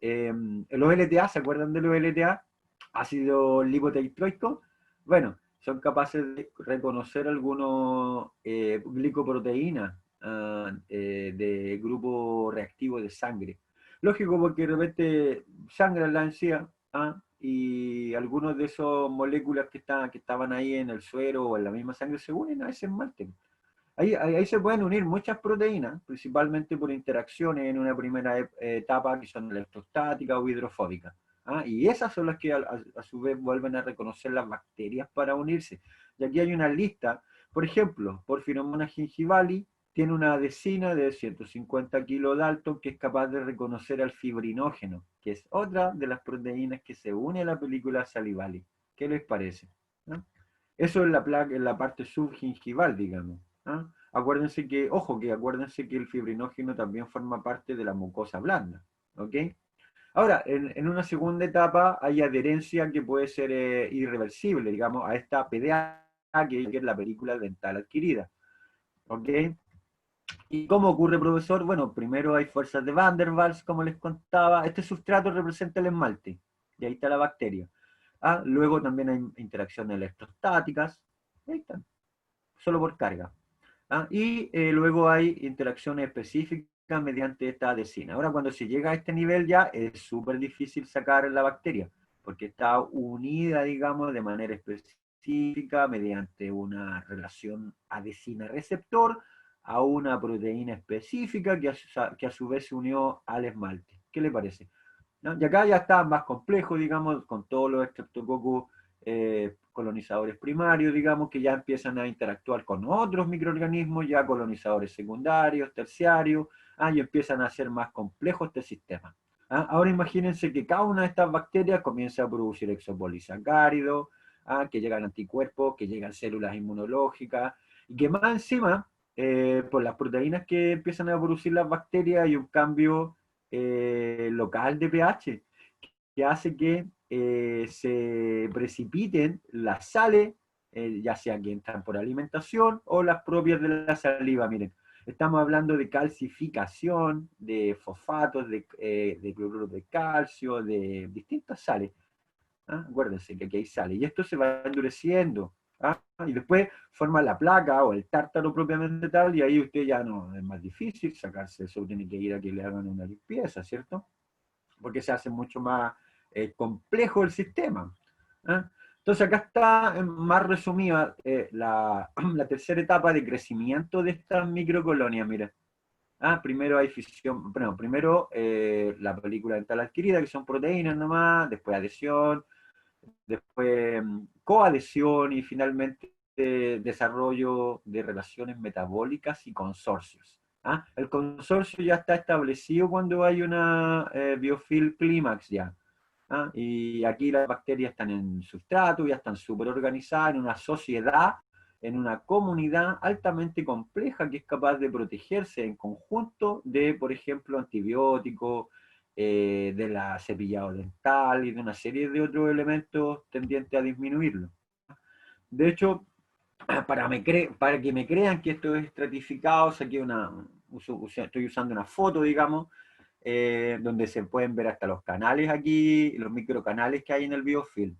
Los LTA, ¿se acuerdan de los LTA? Ácido lipoteictroico. Bueno, son capaces de reconocer algunos glicoproteínas de grupo reactivo de sangre. Lógico, porque de repente sangran la encía, y algunos de esas moléculas que estaban ahí en el suero o en la misma sangre se unen a ese esmalte. Ahí se pueden unir muchas proteínas, principalmente por interacciones en una primera etapa que son electrostáticas o hidrofóbicas. Y esas son las que a su vez vuelven a reconocer las bacterias para unirse. Y aquí hay una lista, por ejemplo, Porphyromonas gingivali tiene una adhesina de 150 kilodalton que es capaz de reconocer al fibrinógeno, que es otra de las proteínas que se une a la película salivali. ¿Qué les parece? ¿No? Eso es en la parte subgingival, digamos. Acuérdense acuérdense que el fibrinógeno también forma parte de la mucosa blanda. ¿Ok? Ahora, en una segunda etapa hay adherencia que puede ser irreversible, digamos, a esta PDA, que es la película dental adquirida. ¿Ok? ¿Y cómo ocurre, profesor? Bueno, primero hay fuerzas de Van der Waals, como les contaba. Este sustrato representa el esmalte, y ahí está la bacteria. Luego también hay interacciones electrostáticas, ahí están, solo por carga. Y luego hay interacciones específicas mediante esta adhesina. Ahora, cuando se llega a este nivel ya es súper difícil sacar la bacteria, porque está unida, digamos, de manera específica mediante una relación adhesina-receptor a una proteína específica que a su vez se unió al esmalte. ¿Qué le parece? ¿No? Y acá ya está más complejo, digamos, con todos los estreptococos colonizadores primarios, digamos, que ya empiezan a interactuar con otros microorganismos, ya colonizadores secundarios, terciarios, y empiezan a ser más complejo este sistema. Ahora imagínense que cada una de estas bacterias comienza a producir exopolisacáridos, que llegan anticuerpos, que llegan células inmunológicas, y que más encima, por las proteínas que empiezan a producir las bacterias, hay un cambio local de pH, que hace que se precipiten las sales, ya sea que entran por alimentación o las propias de la saliva. Miren, estamos hablando de calcificación, de fosfatos, de cloruro de calcio, de distintas sales. Acuérdense que aquí hay sales. Y esto se va endureciendo. Y después forma la placa o el tártaro propiamente tal, y ahí usted ya no, es más difícil sacarse eso, tiene que ir a que le hagan una limpieza, ¿cierto? Porque se hace mucho más complejo el sistema. Entonces acá está más resumida la tercera etapa de crecimiento de estas microcolonias, mira. Primero hay fisión, bueno, primero la película dental adquirida, que son proteínas nomás, después adhesión, después coadhesión y finalmente desarrollo de relaciones metabólicas y consorcios. ¿Ah? El consorcio ya está establecido cuando hay una biofil clímax ya. ¿Ah? Y aquí las bacterias están en sustrato, ya están súper organizadas en una sociedad, en una comunidad altamente compleja que es capaz de protegerse en conjunto de, por ejemplo, antibióticos, de la cepillado dental y de una serie de otros elementos tendientes a disminuirlo. De hecho, para que me crean que esto es estratificado, saqué estoy usando una foto, digamos, donde se pueden ver hasta los canales aquí, los microcanales que hay en el biofilm.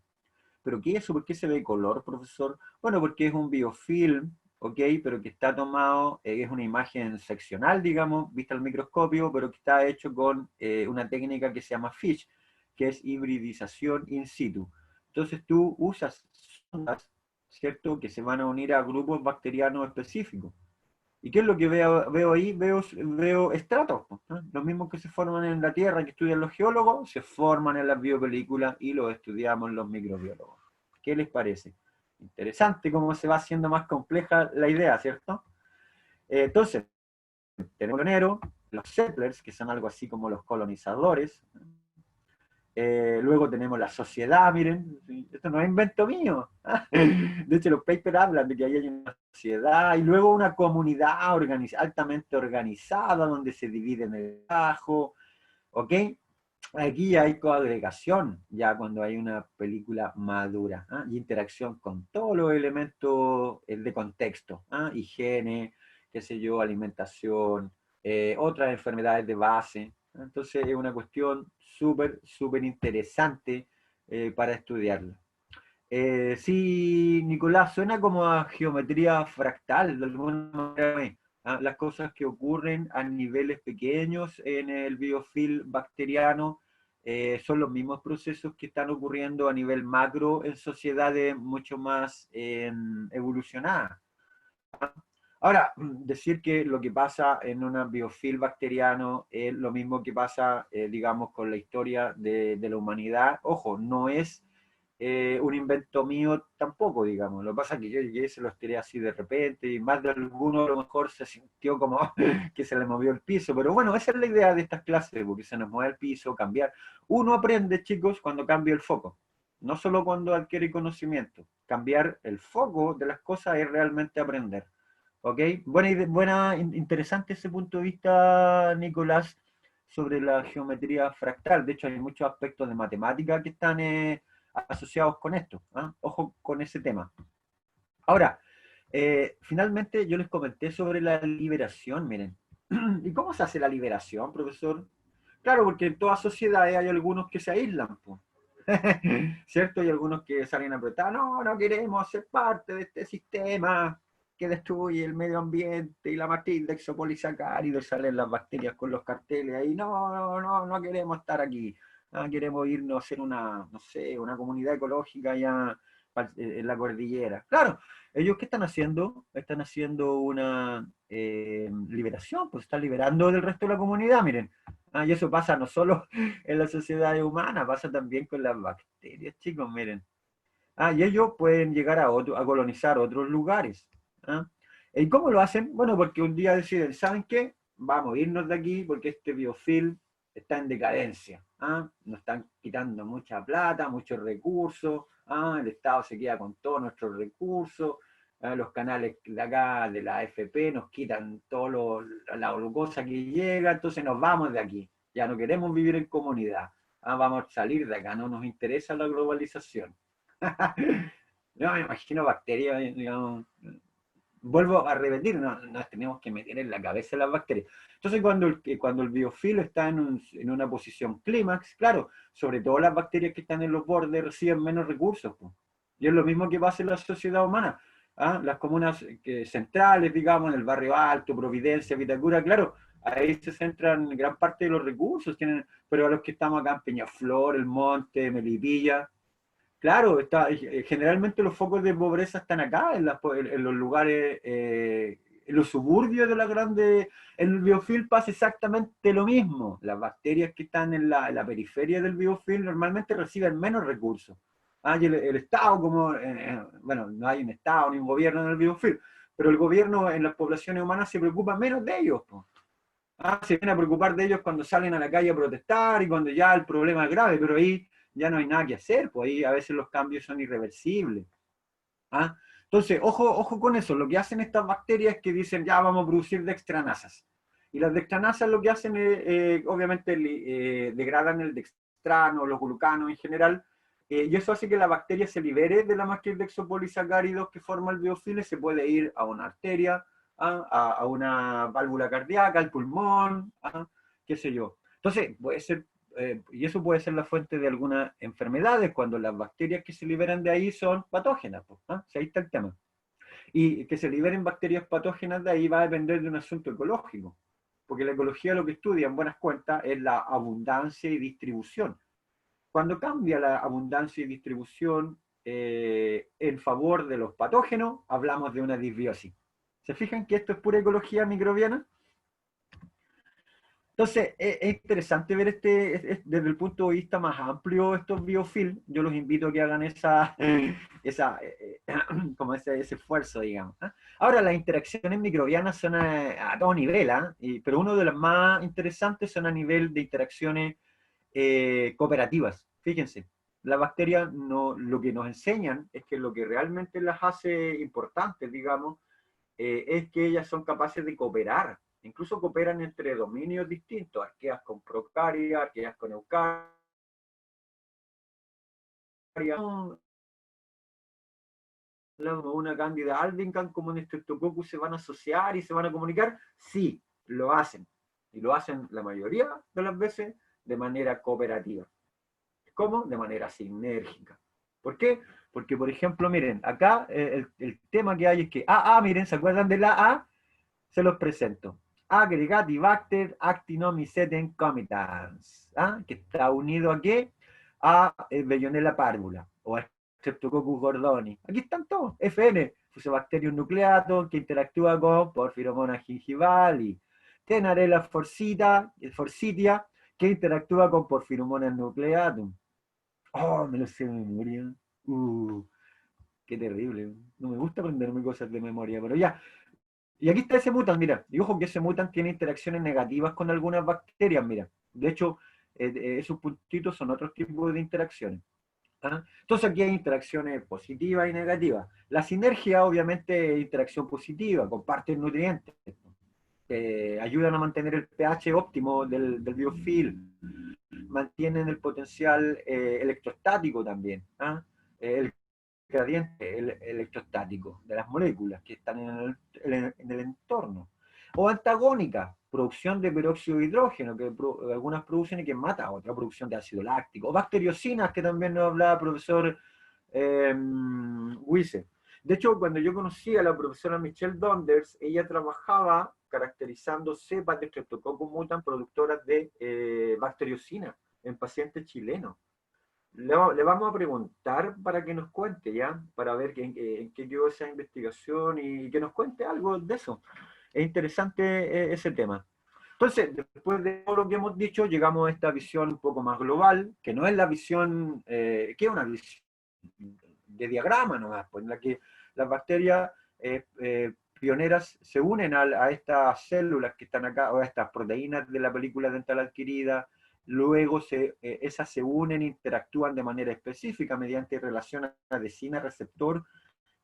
¿Pero qué es eso? ¿Por qué se ve color, profesor? Bueno, porque es un biofilm, ¿ok? Pero que está tomado, es una imagen seccional, digamos, vista al microscopio, pero que está hecho con una técnica que se llama FISH, que es hibridización in situ. Entonces tú usas sondas, ¿cierto?, que se van a unir a grupos bacterianos específicos. ¿Y qué es lo que veo ahí? Veo estratos, ¿no? Los mismos que se forman en la Tierra, que estudian los geólogos, se forman en las biopelículas y los estudiamos los microbiólogos. ¿Qué les parece? Interesante cómo se va haciendo más compleja la idea, ¿cierto? Entonces, tenemos los pioneros, los settlers, que son algo así como los colonizadores. Luego tenemos la sociedad, miren, esto no es invento mío. De hecho, los papers hablan de que ahí hay una sociedad y luego una comunidad altamente organizada donde se divide en el trabajo, ¿ok? Aquí hay coagregación, ya cuando hay una película madura, ¿ah? Y interacción con todos los elementos de contexto, ¿ah? Higiene, qué sé yo, alimentación, otras enfermedades de base. Entonces es una cuestión súper interesante para estudiarla. Sí, Nicolás, suena como a geometría fractal, de alguna manera. Las cosas que ocurren a niveles pequeños en el biofilm bacteriano son los mismos procesos que están ocurriendo a nivel macro en sociedades mucho más evolucionadas. Ahora, decir que lo que pasa en un biofilm bacteriano es lo mismo que pasa, digamos, con la historia de la humanidad. Ojo, no es un invento mío tampoco, digamos. Lo que pasa es que yo llegué, se los tiré así de repente y más de alguno a lo mejor se sintió como que se le movió el piso. Pero bueno, esa es la idea de estas clases, porque se nos mueve el piso, cambiar. Uno aprende, chicos, cuando cambia el foco. No solo cuando adquiere conocimiento. Cambiar el foco de las cosas es realmente aprender. ¿Ok? Interesante ese punto de vista, Nicolás, sobre la geometría fractal. De hecho, hay muchos aspectos de matemática que están asociados con esto. ¿Ah? Ojo con ese tema. Ahora, finalmente yo les comenté sobre la liberación, miren. ¿Y cómo se hace la liberación, profesor? Claro, porque en todas sociedades hay algunos que se aíslan, pues. ¿Cierto? Hay algunos que salen a apretar, no, no queremos ser parte de este sistema que destruye el medio ambiente y la matriz de exopolisacáridos, salen las bacterias con los carteles ahí, no queremos estar aquí, queremos irnos a hacer una, no sé, una comunidad ecológica ya en la cordillera. Claro, ellos ¿qué están haciendo? Están haciendo una liberación, pues están liberando del resto de la comunidad, miren. Y eso pasa no solo en la sociedad humana, pasa también con las bacterias, chicos, miren. Y ellos pueden llegar a colonizar otros lugares. ¿Ah? ¿Y cómo lo hacen? Bueno, porque un día deciden, ¿saben qué? Vamos a irnos de aquí porque este biofilm está en decadencia. Nos están quitando mucha plata, muchos recursos. El Estado se queda con todos nuestros recursos. Los canales de acá, de la AFP, nos quitan toda la glucosa que llega, entonces nos vamos de aquí. Ya no queremos vivir en comunidad. Vamos a salir de acá, no nos interesa la globalización. Yo me imagino bacterias, digamos, vuelvo a repetir, nos tenemos que meter en la cabeza las bacterias. Entonces, cuando el biofilo está en una posición clímax, claro, sobre todo las bacterias que están en los bordes reciben menos recursos. Pues. Y es lo mismo que pasa en la sociedad humana. Las comunas centrales, digamos, en el barrio alto, Providencia, Vitacura, claro, ahí se centran gran parte de los recursos, pero a los que estamos acá en Peñaflor, El Monte, Melipilla, claro, generalmente los focos de pobreza están acá, en los lugares, en los suburbios de la grande. En el biofilm pasa exactamente lo mismo. Las bacterias que están en la periferia del biofilm normalmente reciben menos recursos. Y el Estado, como, bueno, no hay un Estado ni un gobierno en el biofilm, pero el gobierno en las poblaciones humanas se preocupa menos de ellos. Po. Se viene a preocupar de ellos cuando salen a la calle a protestar y cuando ya el problema es grave, pero ahí ya no hay nada que hacer, pues ahí a veces los cambios son irreversibles. ¿Ah? Entonces, ojo con eso, lo que hacen estas bacterias es que dicen, ya vamos a producir dextranasas. Y las dextranasas lo que hacen es, obviamente, degradan el dextrano, los glucanos en general, y eso hace que la bacteria se libere de la matriz de exopolisacáridos que forma el biofilm y se puede ir a una arteria, a una válvula cardíaca, al pulmón, qué sé yo. Entonces, puede ser, y eso puede ser la fuente de algunas enfermedades cuando las bacterias que se liberan de ahí son patógenas. Pues, si ahí está el tema. Y que se liberen bacterias patógenas de ahí va a depender de un asunto ecológico. Porque la ecología lo que estudia en buenas cuentas es la abundancia y distribución. Cuando cambia la abundancia y distribución en favor de los patógenos, hablamos de una disbiosis. ¿Se fijan que esto es pura ecología microbiana? Entonces, es interesante ver desde el punto de vista más amplio estos biofilms. Yo los invito a que hagan como ese esfuerzo, digamos. Ahora, las interacciones microbianas son a todo nivel, pero uno de los más interesantes son a nivel de interacciones cooperativas. Fíjense, las bacterias lo que nos enseñan es que lo que realmente las hace importantes, digamos, es que ellas son capaces de cooperar. Incluso cooperan entre dominios distintos, arqueas con procaria, arqueas con eucaria. Una cándida albicans como en Streptococcus se van a asociar y se van a comunicar, sí, lo hacen. Y lo hacen la mayoría de las veces de manera cooperativa. ¿Cómo? De manera sinérgica. ¿Por qué? Porque, por ejemplo, miren, acá el tema que hay es que miren, ¿se acuerdan de la A? Se los presento. Aggregatibacter actinomycetem comitans, que está unido a qué? A Bellonella parvula o a Streptococcus gordoni. Aquí están todos. FN, Fusobacterium nucleatum, que interactúa con Porphyromonas gingivali. Tenarella forsythia, que interactúa con Porphyromonas nucleatum. Oh, me lo sé de memoria. Qué terrible. No me gusta aprenderme cosas de memoria, pero ya. Y aquí está ese mutant, mira. Y ojo que ese mutant tiene interacciones negativas con algunas bacterias, mira. De hecho, esos puntitos son otros tipos de interacciones. Entonces aquí hay interacciones positivas y negativas. La sinergia, obviamente, es interacción positiva, comparten nutrientes, ayudan a mantener el pH óptimo del biofilm, mantienen el potencial electrostático también. El gradiente electrostático de las moléculas que están en el entorno. O antagónica, producción de peróxido de hidrógeno, que algunas producen y que mata a otra, producción de ácido láctico. O bacteriocinas, que también nos hablaba el profesor Wisse. De hecho, cuando yo conocí a la profesora Michelle Donders, ella trabajaba caracterizando cepas de Streptococcus mutant productoras de bacteriocinas en pacientes chilenos. Le vamos a preguntar para que nos cuente, ¿ya? Para ver en qué quedó esa investigación y que nos cuente algo de eso. Es interesante ese tema. Entonces, después de todo lo que hemos dicho, llegamos a esta visión un poco más global, que no es la visión, que es una visión de diagrama nomás, pues, en la que las bacterias pioneras se unen a estas células que están acá, o a estas proteínas de la película dental adquirida, luego esas se unen e interactúan de manera específica mediante relación adhesina-receptor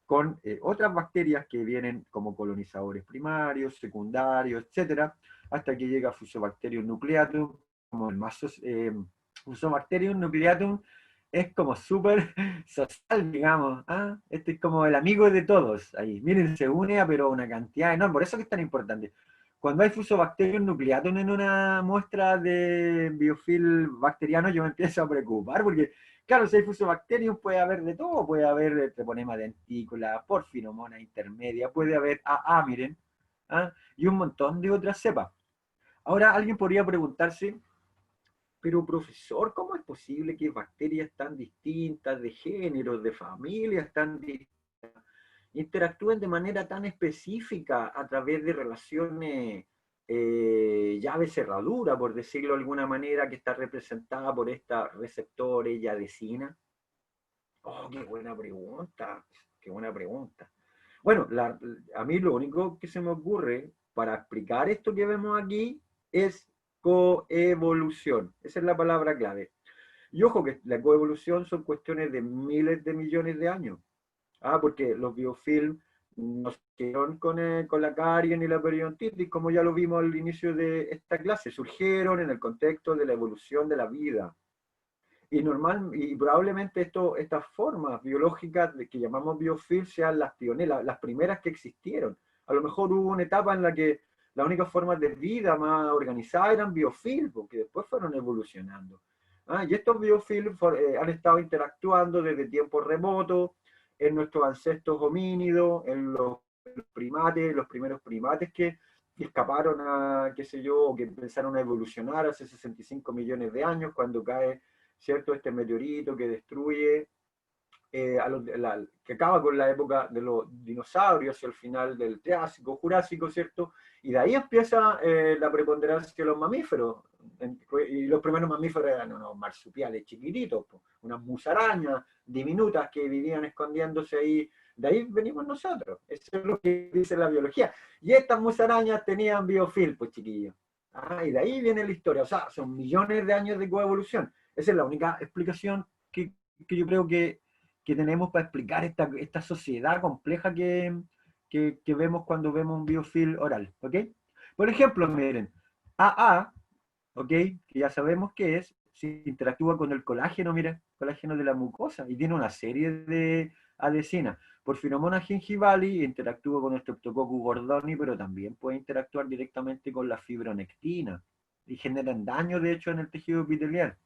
con otras bacterias que vienen como colonizadores primarios, secundarios, etcétera, hasta que llega Fusobacterium nucleatum, como el más Fusobacterium nucleatum es como súper social, digamos. Este es como el amigo de todos. Ahí, miren, se une a pero una cantidad enorme. Por eso que es tan importante. Cuando hay Fusobacterium nucleatum en una muestra de biofilm bacteriano, yo me empiezo a preocupar, porque, claro, si hay Fusobacterium puede haber de todo. Puede haber treponema dentícola, porfinomona intermedia, puede haber miren, y un montón de otras cepas. Ahora, alguien podría preguntarse, pero profesor, ¿cómo es posible que bacterias tan distintas, de géneros, de familias tan distintas, interactúen de manera tan específica a través de relaciones llave-cerradura, por decirlo de alguna manera, que está representada por esta receptores y adhesina? Oh, qué buena pregunta, qué buena pregunta. Bueno, a mí lo único que se me ocurre para explicar esto que vemos aquí es coevolución. Esa es la palabra clave. Y ojo que la coevolución son cuestiones de miles de millones de años. Porque los biofilm no surgieron con la caries ni la periodontitis, como ya lo vimos al inicio de esta clase, surgieron en el contexto de la evolución de la vida. Y probablemente estas formas biológicas que llamamos biofilm sean las pioneras, las primeras que existieron. A lo mejor hubo una etapa en la que las únicas formas de vida más organizadas eran biofilm, que después fueron evolucionando. Y estos biofilm han estado interactuando desde tiempos remotos en nuestros ancestros homínidos, en los primates, los primeros primates que escaparon a, qué sé yo, que empezaron a evolucionar hace 65 millones de años, cuando cae, ¿cierto?, este meteorito que destruye, que acaba con la época de los dinosaurios hacia el final del Triásico, Jurásico, ¿cierto? Y de ahí empieza la preponderancia de los mamíferos. Y los primeros mamíferos eran unos marsupiales chiquititos, unas musarañas diminutas que vivían escondiéndose ahí. De ahí venimos nosotros. Eso es lo que dice la biología. Y estas musarañas tenían biofilm, pues chiquillos. Y de ahí viene la historia. O sea, son millones de años de coevolución. Esa es la única explicación que yo creo que tenemos para explicar esta sociedad compleja que vemos cuando vemos un biofilm oral, ¿ok? Por ejemplo, miren, AA, ¿ok? Que ya sabemos qué es, si interactúa con el colágeno, mira, colágeno de la mucosa, y tiene una serie de adhesinas. Porphyromonas gingivali interactúa con Streptococcus gordoni, pero también puede interactuar directamente con la fibronectina, y generan daño, de hecho, en el tejido epitelial.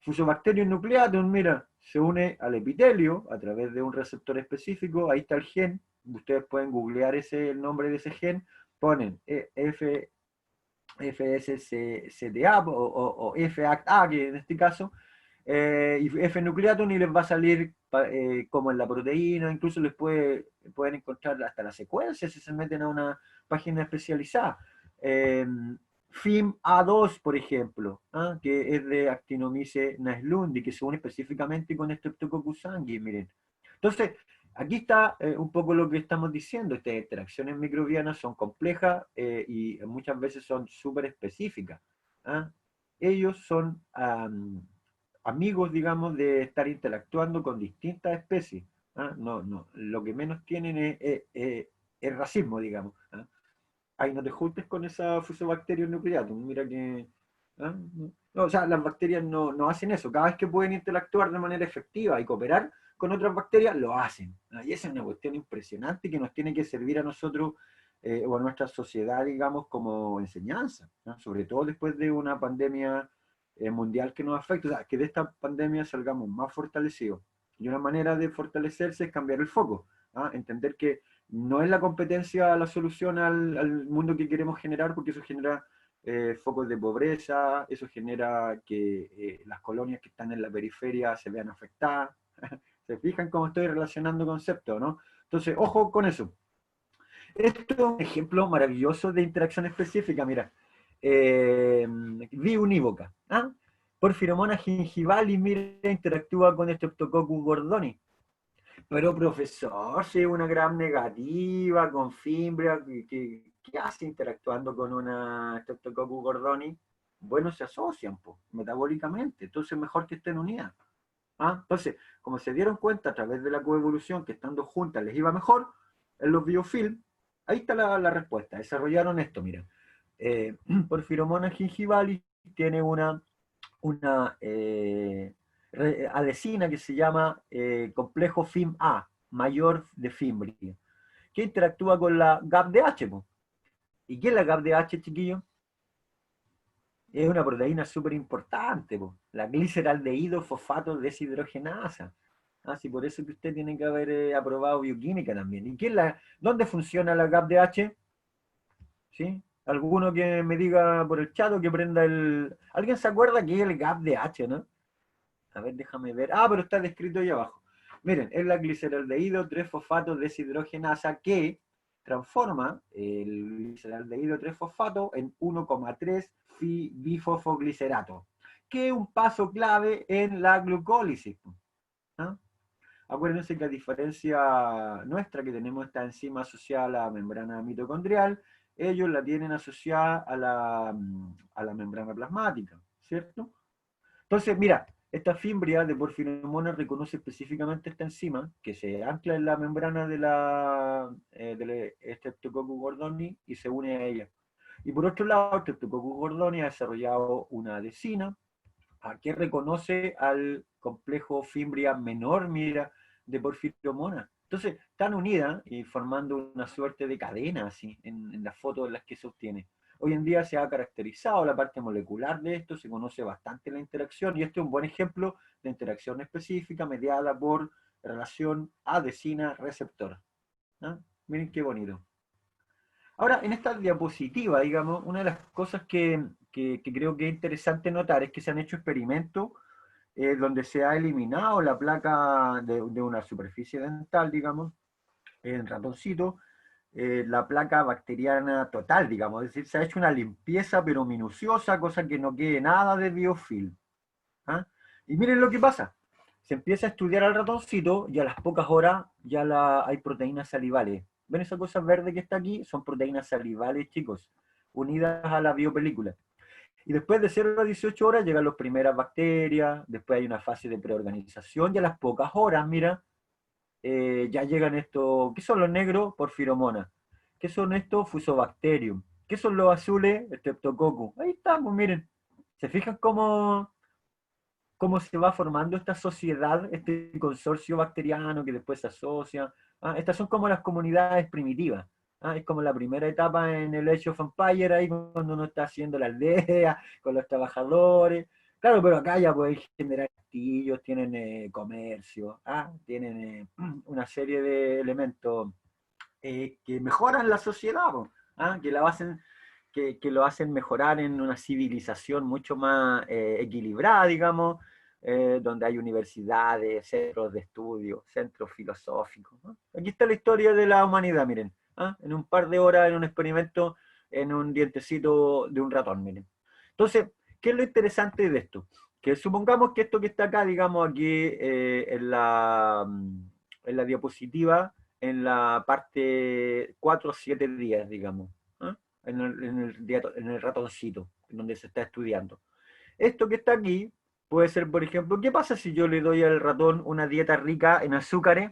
Fusobacterium nucleatum, mira, se une al epitelio a través de un receptor específico, ahí está el gen, ustedes pueden googlear el nombre de ese gen, ponen FSCTA o FACTA, que en este caso, y F nucleatum, y les va a salir como en la proteína, incluso pueden encontrar hasta la secuencia si se meten a una página especializada. FIM-A2, por ejemplo, que es de Actinomyces naeslundi, que se une específicamente con Streptococcus sanguis, miren. Entonces, aquí está un poco lo que estamos diciendo. Estas interacciones microbianas son complejas y muchas veces son súper específicas. Ellos son amigos, digamos, de estar interactuando con distintas especies. No, lo que menos tienen es racismo, digamos. Ay, no te juntes con esa Fusobacterium nucleatum, mira que... No, o sea, las bacterias no hacen eso. Cada vez que pueden interactuar de manera efectiva y cooperar con otras bacterias, lo hacen. Y esa es una cuestión impresionante que nos tiene que servir a nosotros o a nuestra sociedad, digamos, como enseñanza, sobre todo después de una pandemia mundial que nos afecta. O sea, que de esta pandemia salgamos más fortalecidos. Y una manera de fortalecerse es cambiar el foco, entender que no es la competencia la solución al mundo que queremos generar, porque eso genera focos de pobreza, eso genera que las colonias que están en la periferia se vean afectadas. ¿Se fijan cómo estoy relacionando conceptos, no? Entonces, ojo con eso. Esto es un ejemplo maravilloso de interacción específica, mira. Biunívoca. Porphyromonas gingivalis, mira, interactúa con Streptococcus gordoni. Pero profesor, si es una gram negativa, con fimbria, ¿qué hace interactuando con una Streptococcus gordoni? Bueno, se asocian metabólicamente, entonces mejor que estén unidas. Entonces, como se dieron cuenta a través de la coevolución que estando juntas les iba mejor, en los biofilm, ahí está la respuesta. Desarrollaron esto, mira. Porphyromonas gingivalis tiene una adhesina que se llama complejo FIM-A, mayor de Fimbria, que interactúa con la GAPDH. ¿Y qué es la GAPDH, chiquillo? Es una proteína súper importante, la gliceraldehído fosfato deshidrogenasa. Sí, por eso que usted tiene que haber aprobado bioquímica también. ¿Y dónde funciona la GAPDH? ¿Sí? ¿Alguno que me diga por el chat o que prenda el... ¿Alguien se acuerda que es el GAPDH, no? A ver, déjame ver. Pero está descrito ahí abajo. Miren, es la gliceraldehído 3-fosfato deshidrogenasa que transforma el gliceraldehído 3-fosfato en 1,3 bifosfoglicerato, que es un paso clave en la glucólisis. Acuérdense que a diferencia nuestra, que tenemos esta enzima asociada a la membrana mitocondrial, ellos la tienen asociada a la membrana plasmática, ¿cierto? Entonces, mira, esta fimbria de porfiromona reconoce específicamente esta enzima que se ancla en la membrana del Streptococcus gordoni y se une a ella. Y por otro lado, Streptococcus gordoni ha desarrollado una adhesina que reconoce al complejo fimbria menor, mira, de porfiromona. Entonces, están unidas y formando una suerte de cadena, así, en las fotos en las que se obtiene. Hoy en día se ha caracterizado la parte molecular de esto, se conoce bastante la interacción, y este es un buen ejemplo de interacción específica mediada por relación adhesina-receptor. ¿Ah? Miren qué bonito. Ahora, en esta diapositiva, digamos, una de las cosas que creo que es interesante notar es que se han hecho experimentos donde se ha eliminado la placa de una superficie dental, digamos, en ratoncito, la placa bacteriana total, digamos, es decir, se ha hecho una limpieza pero minuciosa, cosa que no quede nada de biofilm. ¿Ah? Y miren lo que pasa, se empieza a estudiar al ratoncito y a las pocas horas ya hay proteínas salivales. ¿Ven esa cosa verde que está aquí? Son proteínas salivales, chicos, unidas a la biopelícula. Y después de 0 a 18 horas llegan las primeras bacterias, después hay una fase de preorganización y a las pocas horas, mira, ya llegan estos, ¿qué son los negros? Porfiromonas. ¿Qué son estos? Fusobacterium. ¿Qué son los azules? Streptococcus. Ahí estamos, miren. ¿Se fijan cómo se va formando esta sociedad, este consorcio bacteriano que después se asocia? Estas son como las comunidades primitivas. Es como la primera etapa en el Age of Empires, ahí cuando uno está haciendo la aldea, con los trabajadores. Claro, pero acá ya pueden generar castillos, tienen comercio, tienen una serie de elementos que mejoran la sociedad, que lo hacen mejorar en una civilización mucho más equilibrada, digamos, donde hay universidades, centros de estudio, centros filosóficos, ¿no? Aquí está la historia de la humanidad, miren, en un par de horas, en un experimento, en un dientecito de un ratón, miren. Entonces, ¿qué es lo interesante de esto? Que supongamos que esto que está acá, digamos, aquí en la diapositiva, en la parte 4 o 7 días, digamos, ¿eh? en el ratoncito, donde se está estudiando. Esto que está aquí puede ser, por ejemplo, ¿qué pasa si yo le doy al ratón una dieta rica en azúcares?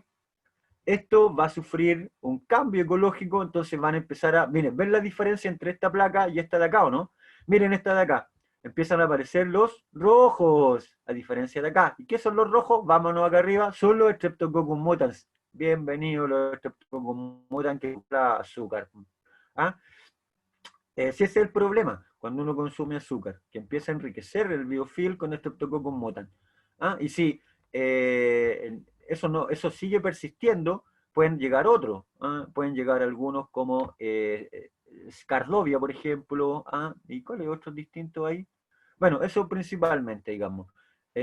Esto va a sufrir un cambio ecológico, entonces van a empezar a... Miren, ¿ven la diferencia entre esta placa y esta de acá o no? Miren esta de acá. Empiezan a aparecer los rojos, a diferencia de acá. ¿Y qué son los rojos? Vámonos acá arriba, son los Streptococcus mutans. Bienvenidos los Streptococcus mutans que da azúcar. ¿Ah? Si ese es el problema, cuando uno consume azúcar, que empieza a enriquecer el biofilm con Streptococcus mutans. Y si eso sigue persistiendo, pueden llegar otros. Pueden llegar algunos como Scardovia, por ejemplo. ¿Y cuáles otros distintos hay? Bueno, eso principalmente, digamos.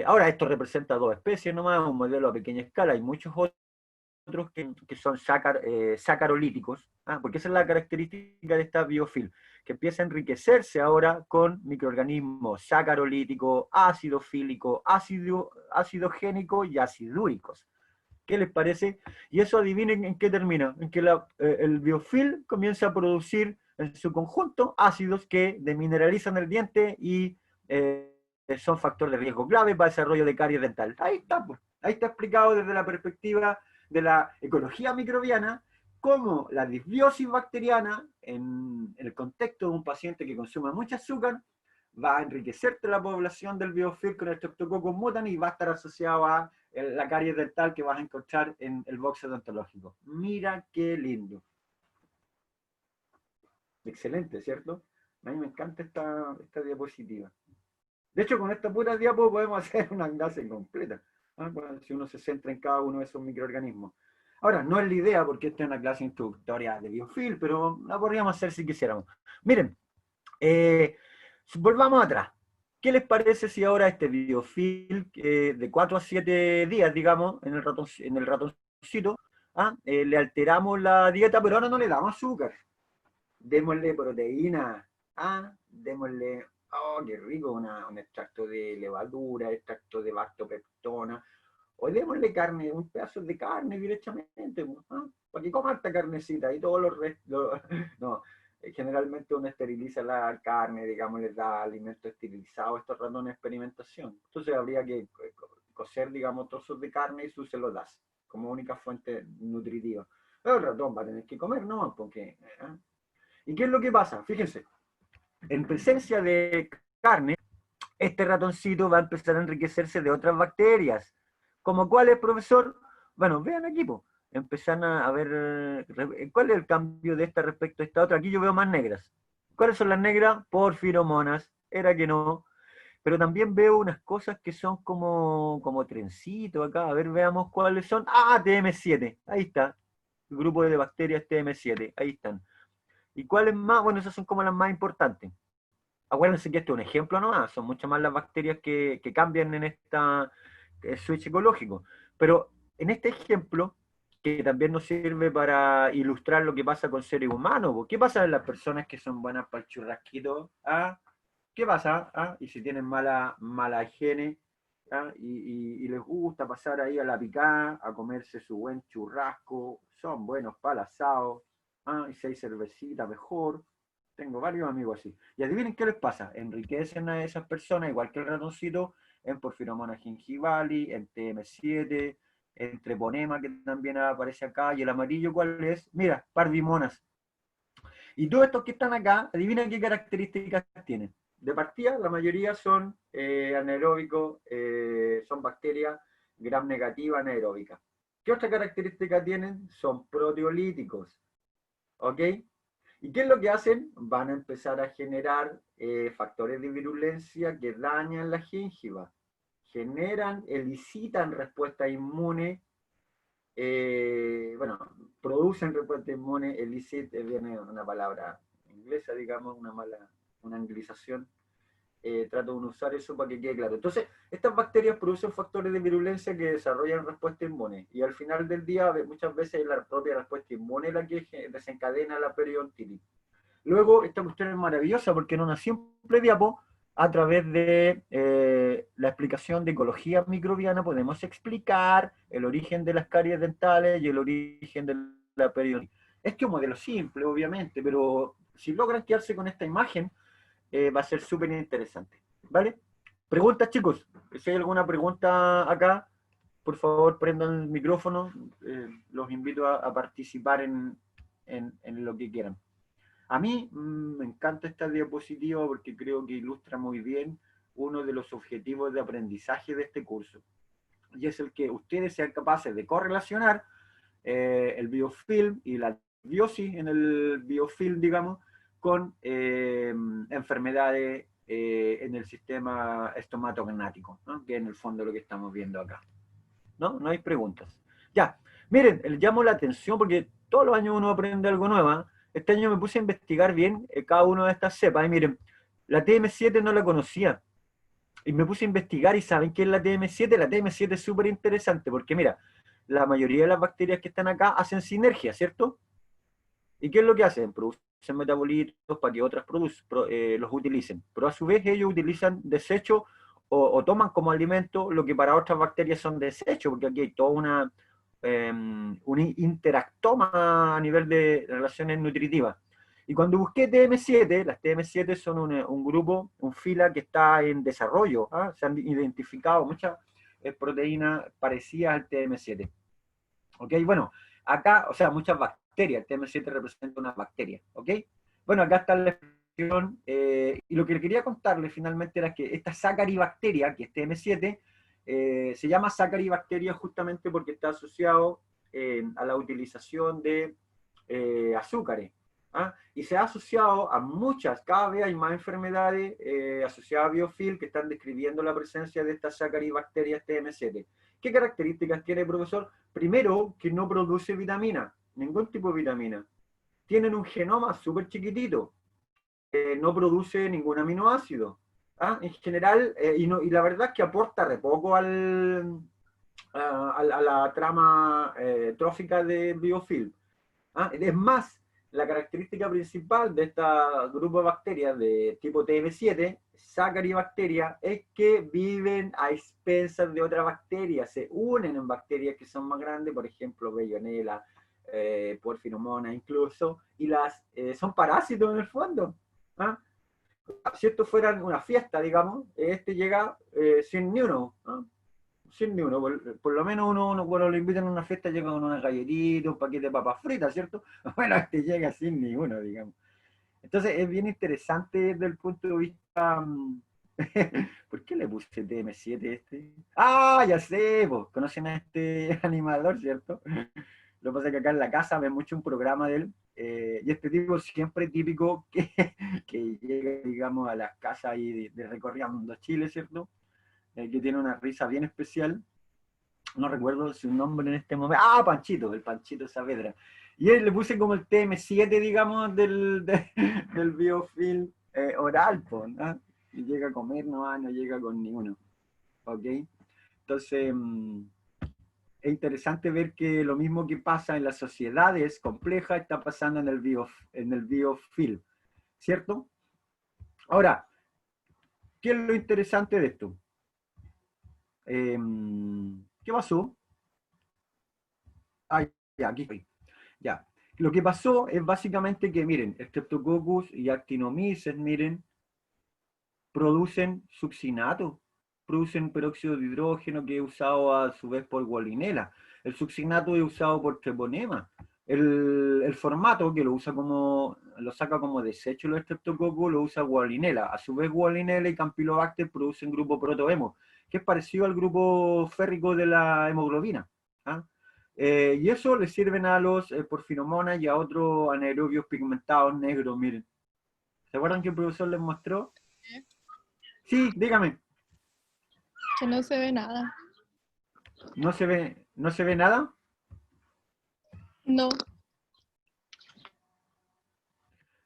Ahora, esto representa dos especies nomás, un modelo a pequeña escala. Hay muchos otros que son sacarolíticos, porque esa es la característica de esta biofilm, que empieza a enriquecerse ahora con microorganismos sacarolíticos, acidofílicos, acidogénicos y acidúricos. ¿Qué les parece? Y eso adivinen en qué termina, en que el biofilm comienza a producir en su conjunto ácidos que demineralizan el diente y son factor de riesgo clave para el desarrollo de caries dental. Ahí está, pues. Ahí está explicado desde la perspectiva de la ecología microbiana cómo la disbiosis bacteriana en el contexto de un paciente que consume mucho azúcar va a enriquecerte la población del biofilm con el Streptococcus mutans y va a estar asociado a la caries dental que vas a encontrar en el box odontológico. Mira qué lindo. Excelente, ¿cierto? A mí me encanta esta diapositiva. De hecho, con esta pura diapo podemos hacer una clase completa, bueno, si uno se centra en cada uno de esos microorganismos. Ahora, no es la idea porque esta es una clase introductoria de biofilm, pero la podríamos hacer si quisiéramos. Miren, volvamos atrás. ¿Qué les parece si ahora este biofilm de 4 a 7 días, digamos, en el ratoncito, le alteramos la dieta, pero ahora no le damos azúcar? Démosle proteína, démosle, oh, qué rico, un extracto de levadura, extracto de bactopeptona, o démosle carne, un pedazo de carne directamente, para que coma esta carnecita y todos los restos, no, generalmente uno esteriliza la carne, digamos, les da alimento esterilizado a estos ratones de experimentación. Entonces habría que cocer, digamos, trozos de carne y tú se los das como única fuente nutritiva. Pero el ratón va a tener que comer, ¿no? Porque, ¿y qué es lo que pasa? Fíjense, en presencia de carne, este ratoncito va a empezar a enriquecerse de otras bacterias. ¿Como cuáles, profesor? Bueno, vean aquí, po. Empezan a ver, ¿cuál es el cambio de esta respecto a esta otra? Aquí yo veo más negras. ¿Cuáles son las negras? Porfiromonas. Era que no. Pero también veo unas cosas que son como trencitos acá. A ver, veamos cuáles son. ¡Ah! TM7. Ahí está. El grupo de bacterias TM7. Ahí están. ¿Y cuáles más? Bueno, esas son como las más importantes. Acuérdense que esto es un ejemplo nomás, son muchas más las bacterias que cambian en esta switch ecológico. Pero en este ejemplo, que también nos sirve para ilustrar lo que pasa con seres humanos, ¿qué pasa en las personas que son buenas para el churrasquito? ¿Ah? ¿Qué pasa? ¿Ah? Y si tienen mala higiene, ¿ah? Y les gusta pasar ahí a la picada, a comerse su buen churrasco, son buenos para el asado, ¿ah? Y si hay cervecita, mejor. Tengo varios amigos así. Y adivinen qué les pasa. Enriquecen a esas personas, igual que el ratoncito, en porfiromona gingivali, en TM7, en treponema, que también aparece acá. Y el amarillo, ¿cuál es? Mira, parvimonas. Y todos estos que están acá, adivinen qué características tienen. De partida, la mayoría son anaeróbicos, son bacterias gram negativa anaeróbicas. ¿Qué otra característica tienen? Son proteolíticos. ¿Ok? ¿Y qué es lo que hacen? Van a empezar a generar factores de virulencia que dañan la gingiva. Elicitan respuesta inmune, producen respuesta inmune, viene una palabra inglesa, digamos, una anglización. Trato de usar eso para que quede claro. Entonces, estas bacterias producen factores de virulencia que desarrollan respuesta inmune. Y al final del día, muchas veces es la propia respuesta inmune la que desencadena la periodontitis. Luego, esta cuestión es maravillosa porque en una simple diapo, a través de la explicación de ecología microbiana, podemos explicar el origen de las caries dentales y el origen de la periodontitis. Este es un modelo simple, obviamente, pero si logran quedarse con esta imagen, va a ser súper interesante. ¿Vale? Preguntas, chicos. Si hay alguna pregunta acá, por favor, prendan el micrófono. Los invito a participar en lo que quieran. A mí me encanta esta diapositiva porque creo que ilustra muy bien uno de los objetivos de aprendizaje de este curso. Y es el que ustedes sean capaces de correlacionar el biofilm y la biosis en el biofilm, digamos, con enfermedades en el sistema estomatognático, ¿no? Que en el fondo es lo que estamos viendo acá. ¿No? No hay preguntas. Ya, miren, les llamo la atención porque todos los años uno aprende algo nuevo. Este año me puse a investigar bien cada una de estas cepas. Y miren, la TM7 no la conocía. Y me puse a investigar y ¿saben qué es la TM7? La TM7 es súper interesante porque mira, la mayoría de las bacterias que están acá hacen sinergia, ¿cierto? ¿Y qué es lo que hacen? Producen metabolitos para que otras los utilicen. Pero a su vez ellos utilizan desechos o toman como alimento lo que para otras bacterias son desechos, porque aquí hay toda un interactoma a nivel de relaciones nutritivas. Y cuando busqué TM7, las TM7 son un grupo, un fila que está en desarrollo. ¿Ah? Se han identificado muchas proteínas parecidas al TM7. ¿Ok? Bueno, acá, o sea, muchas bacterias. El TM7 representa una bacteria. ¿Ok? Bueno, acá está la explicación. Y lo que quería contarles finalmente era que esta sacaribacteria, que es TM7, se llama sacaribacteria justamente porque está asociado a la utilización de azúcares. ¿Ah? Y se ha asociado a muchas, cada vez hay más enfermedades asociadas a biofilm que están describiendo la presencia de estas sacaribacterias TM7. ¿Qué características tiene, profesor? Primero, que no produce vitamina, ningún tipo de vitamina. Tienen un genoma súper chiquitito, no produce ningún aminoácido. ¿Ah? En general, y la verdad es que aporta re poco a la trama trófica de biofilm. ¿Ah? Es más, la característica principal de este grupo de bacterias de tipo TM7, Saccharibacteria, es que viven a expensas de otras bacterias, se unen en bacterias que son más grandes, por ejemplo, Bellonella, Porphyromonas incluso, y son parásitos en el fondo. ¿Ah? Si esto fuera una fiesta, digamos, este llega sin ni uno, ¿no? Sin ni uno. Por lo menos uno cuando lo invitan a una fiesta llega con una galletita, un paquete de papas fritas, ¿cierto? Bueno, este llega sin ni uno, digamos. Entonces es bien interesante desde el punto de vista... ¿Por qué le puse TM7 este? Ah, ya sé, pues, conocen a este animador, ¿cierto? Lo que pasa es que acá en la casa ven mucho un programa de él, y este tipo siempre típico que llega, digamos, a las casas y de recorriendo Chile, ¿cierto? Que tiene una risa bien especial. No recuerdo su nombre en este momento. Ah, Panchito, el Panchito Saavedra. Y él le puse como el TM7, digamos, del biofilm oral, ¿no? Y llega a comer, no llega con ninguno. ¿Ok? Entonces, es interesante ver que lo mismo que pasa en las sociedades complejas está pasando en el biofilm, ¿cierto? Ahora, ¿qué es lo interesante de esto? ¿Qué pasó? Ah, ya, aquí estoy. Ya. Lo que pasó es básicamente que, miren, Streptococcus y Actinomyces, miren, producen succinato, producen peróxido de hidrógeno que es usado a su vez por Wallinella. El succinato es usado por Treponema. El formato que lo saca como desecho los Streptococcus lo usa Wallinella. A su vez Wallinella y Campylobacter producen grupo protohemo, que es parecido al grupo férrico de la hemoglobina. ¿Ah? Y eso le sirven a los porfinomonas y a otros anaerobios pigmentados negros, miren. ¿Se acuerdan que el profesor les mostró? Sí, dígame. Que no se ve nada. No se ve nada? No.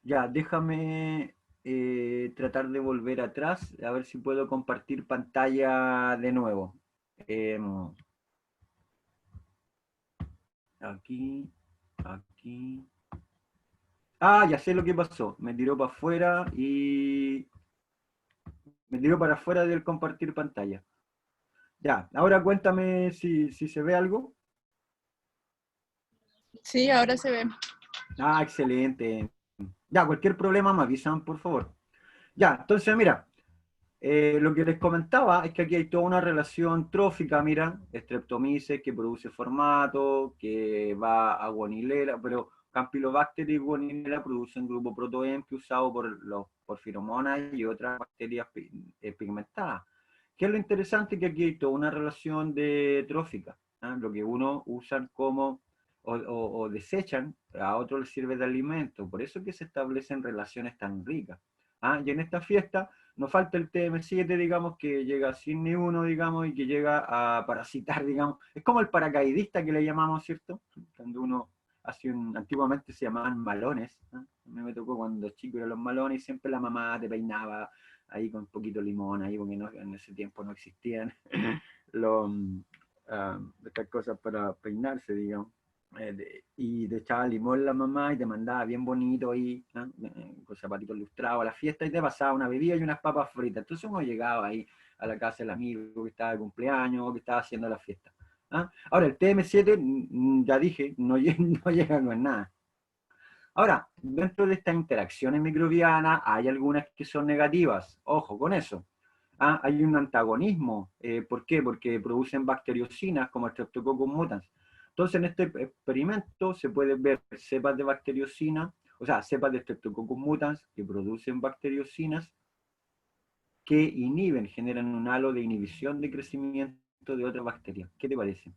Ya, déjame tratar de volver atrás, a ver si puedo compartir pantalla de nuevo. Aquí, aquí. Ah, ya sé lo que pasó. Me tiró para afuera y me tiró para afuera del compartir pantalla. Ya, ahora cuéntame si se ve algo. Sí, ahora se ve. Ah, excelente. Ya, cualquier problema me avisan, por favor. Ya, entonces mira, lo que les comentaba es que aquí hay toda una relación trófica, mira, Streptomyces que produce formato, que va a Guanilera, pero Campylobacter y Guanilera producen grupo protoenque usado por los porfiromonas y otras bacterias pigmentadas. ¿Qué es lo interesante? Que aquí hay toda una relación trófica, ¿ah? Lo que uno usan como o desechan, a otros les sirve de alimento, por eso es que se establecen relaciones tan ricas. ¿Ah? Y en esta fiesta nos falta el TM7, digamos, que llega sin ni uno, digamos, y que llega a parasitar, digamos. Es como el paracaidista que le llamamos, ¿cierto? Cuando uno antiguamente se llamaban malones. ¿No? A mí me tocó cuando chico eran los malones y siempre la mamá te peinaba ahí con un poquito de limón, ahí porque en ese tiempo no existían los, estas cosas para peinarse, digamos. Y te echaba limón la mamá y te mandaba bien bonito ahí, ¿no? Con zapatitos ilustrados a la fiesta y te pasaba una bebida y unas papas fritas. Entonces uno llegaba ahí a la casa del amigo que estaba de cumpleaños o que estaba haciendo la fiesta. ¿Ah? Ahora, el TM7, ya dije, no, no llega con nada. Ahora, dentro de estas interacciones microbianas hay algunas que son negativas. Ojo con eso. ¿Ah? Hay un antagonismo. ¿Por qué? Porque producen bacteriocinas como Streptococcus mutans. Entonces, en este experimento se puede ver cepas de bacteriocina, o sea, cepas de Streptococcus mutans que producen bacteriocinas que inhiben, generan un halo de inhibición de crecimiento de otras bacterias. ¿Qué te parece?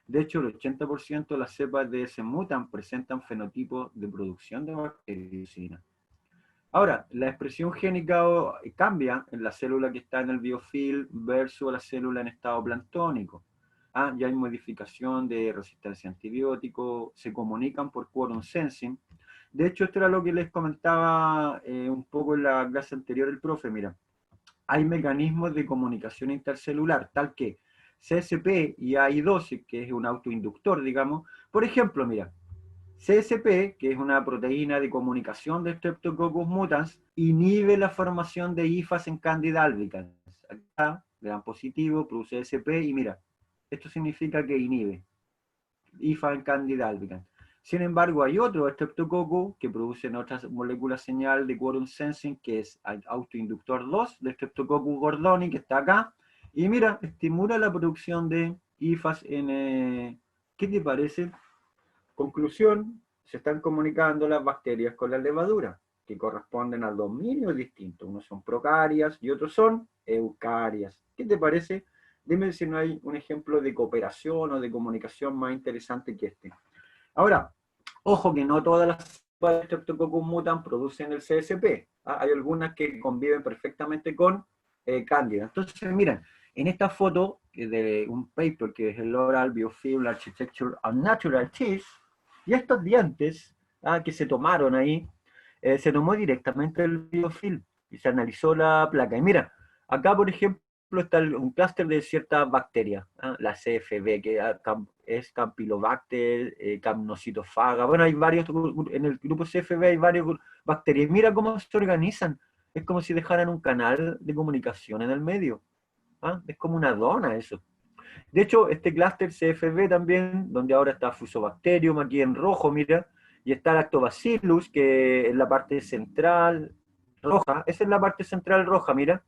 De hecho, el 80% de las cepas de ese mutan presentan fenotipos de producción de bacteriocina. Ahora, la expresión génica cambia en la célula que está en el biofilm versus la célula en estado planctónico. Ah, ya hay modificación de resistencia a antibióticos, se comunican por quorum sensing. De hecho, esto era lo que les comentaba un poco en la clase anterior el profe. Mira, hay mecanismos de comunicación intercelular, tal que CSP y AI12, que es un autoinductor, digamos. Por ejemplo, mira, CSP, que es una proteína de comunicación de Streptococcus mutans, inhibe la formación de hifas en Candida albicans. Acá le dan positivo, produce CSP, y mira, esto significa que inhibe hifas en Candida albicans. Sin embargo, hay otro Streptococcus que producen otras moléculas señal de quorum sensing, que es autoinductor 2 de Streptococcus gordoni, que está acá, y mira, estimula la producción de hifas en... ¿qué te parece? Conclusión, se están comunicando las bacterias con la levadura, que corresponden a dos dominios distintos. Unos son procarias y otros son eucarias. ¿Qué te parece? Dime si no hay un ejemplo de cooperación o de comunicación más interesante que este. Ahora, ojo que no todas las Streptococcus mutans producen el CSP. ¿Ah? Hay algunas que conviven perfectamente con Candida. Entonces, miren, en esta foto de un paper que es el Oral Biofilm Architecture and Natural Teeth, y estos dientes que se tomaron ahí, se tomó directamente el biofilm y se analizó la placa. Y mira, acá por ejemplo está un clúster de ciertas bacterias, la CFB, que es Campylobacter, Capnocitofaga, bueno, hay varios, en el grupo CFB hay varias bacterias. Mira cómo se organizan, es como si dejaran un canal de comunicación en el medio. Es como una dona eso. De hecho, este clúster CFB también, donde ahora está Fusobacterium, aquí en rojo, mira, y está Lactobacillus, que es la parte central roja, esa es la parte central roja, mira,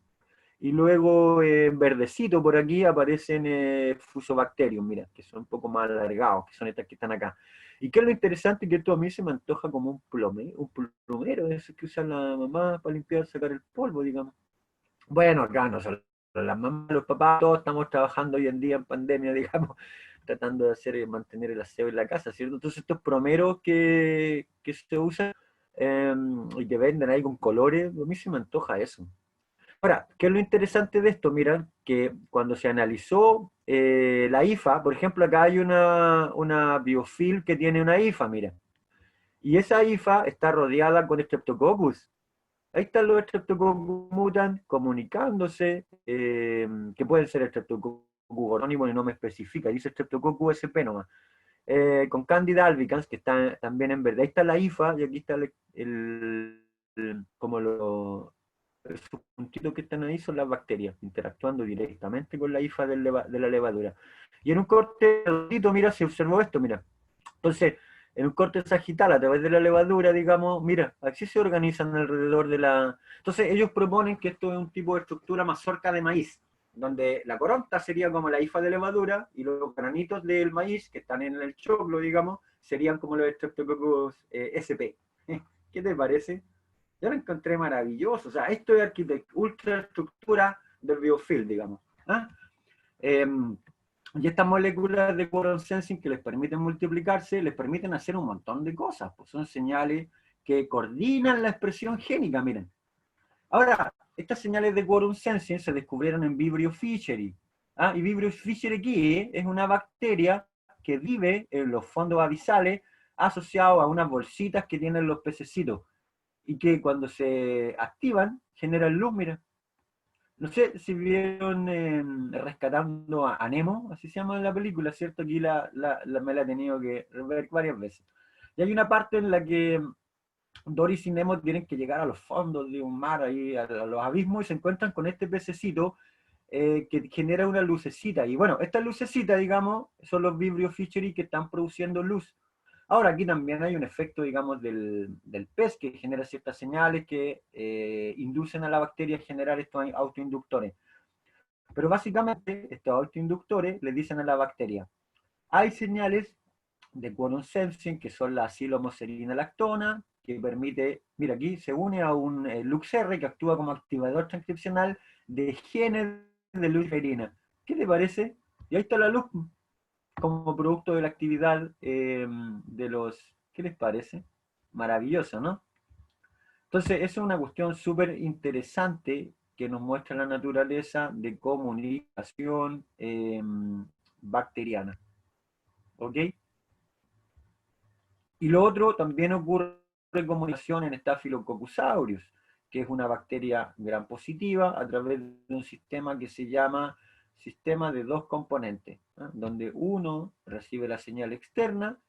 y luego en verdecito por aquí aparecen Fusobacterium, mira, que son un poco más alargados, que son estas que están acá. ¿Y qué es lo interesante? Que esto a mí se me antoja como un plumero, eso que usa la mamá para limpiar, sacar el polvo, digamos. Bueno, acá no solo las mamás, los papás, todos estamos trabajando hoy en día en pandemia, digamos, tratando de hacer mantener el aseo en la casa, ¿cierto? Entonces estos promeros que se usan y que venden ahí con colores, a mí se me antoja eso. Ahora, ¿qué es lo interesante de esto? Mira, que cuando se analizó la IFA, por ejemplo, acá hay una biofil que tiene una IFA, mira, y esa IFA está rodeada con Streptococcus. Ahí están los Streptococcus mutans comunicándose, que pueden ser Streptococcus gorónimo y no me especifica, dice Streptococcus sp nomás, con Candida albicans, que está también en verde. Ahí está la IFA y aquí está como los puntitos que están ahí son las bacterias, interactuando directamente con la IFA de la levadura. Y en un corte, mira, se observó esto, mira. Entonces, en un corte sagital a través de la levadura, digamos, mira, así se organizan alrededor de la... Entonces, ellos proponen que esto es un tipo de estructura mazorca de maíz, donde la coronta sería como la hifa de levadura y los granitos del maíz que están en el choclo, digamos, serían como los Streptococcus sp. ¿Qué te parece? Yo lo encontré maravilloso. O sea, esto es ultraestructura del biofilm, digamos. ¿Ah? Y estas moléculas de quorum sensing que les permiten multiplicarse, les permiten hacer un montón de cosas, pues son señales que coordinan la expresión génica, miren. Ahora, estas señales de quorum sensing se descubrieron en Vibrio fischeri. Y Vibrio fischeri aquí es una bacteria que vive en los fondos abisales asociados a unas bolsitas que tienen los pececitos y que cuando se activan generan luz, mira. No sé si vieron Rescatando a Nemo, así se llama la película, ¿cierto? Aquí me la he tenido que ver varias veces. Y hay una parte en la que Doris y Nemo tienen que llegar a los fondos de un mar, ahí, a los abismos, y se encuentran con este pececito que genera una lucecita. Y bueno, esta lucecita, digamos, son los Vibrio fischeri que están produciendo luz. Ahora, aquí también hay un efecto, digamos, del pez que genera ciertas señales que inducen a la bacteria a generar estos autoinductores. Pero básicamente, estos autoinductores le dicen a la bacteria, hay señales de quorum sensing, que son la acilhomoserina lactona, que permite, mira, aquí se une a un LuxR que actúa como activador transcripcional de genes de luciferina. ¿Qué te parece? Y ahí está la luz como producto de la actividad de los... ¿Qué les parece? Maravilloso, ¿no? Entonces, eso es una cuestión súper interesante que nos muestra la naturaleza de comunicación bacteriana. ¿Ok? Y lo otro, también ocurre comunicación en Staphylococcus aureus, que es una bacteria gram positiva a través de un sistema que se llama sistema de dos componentes, donde uno recibe la señal externa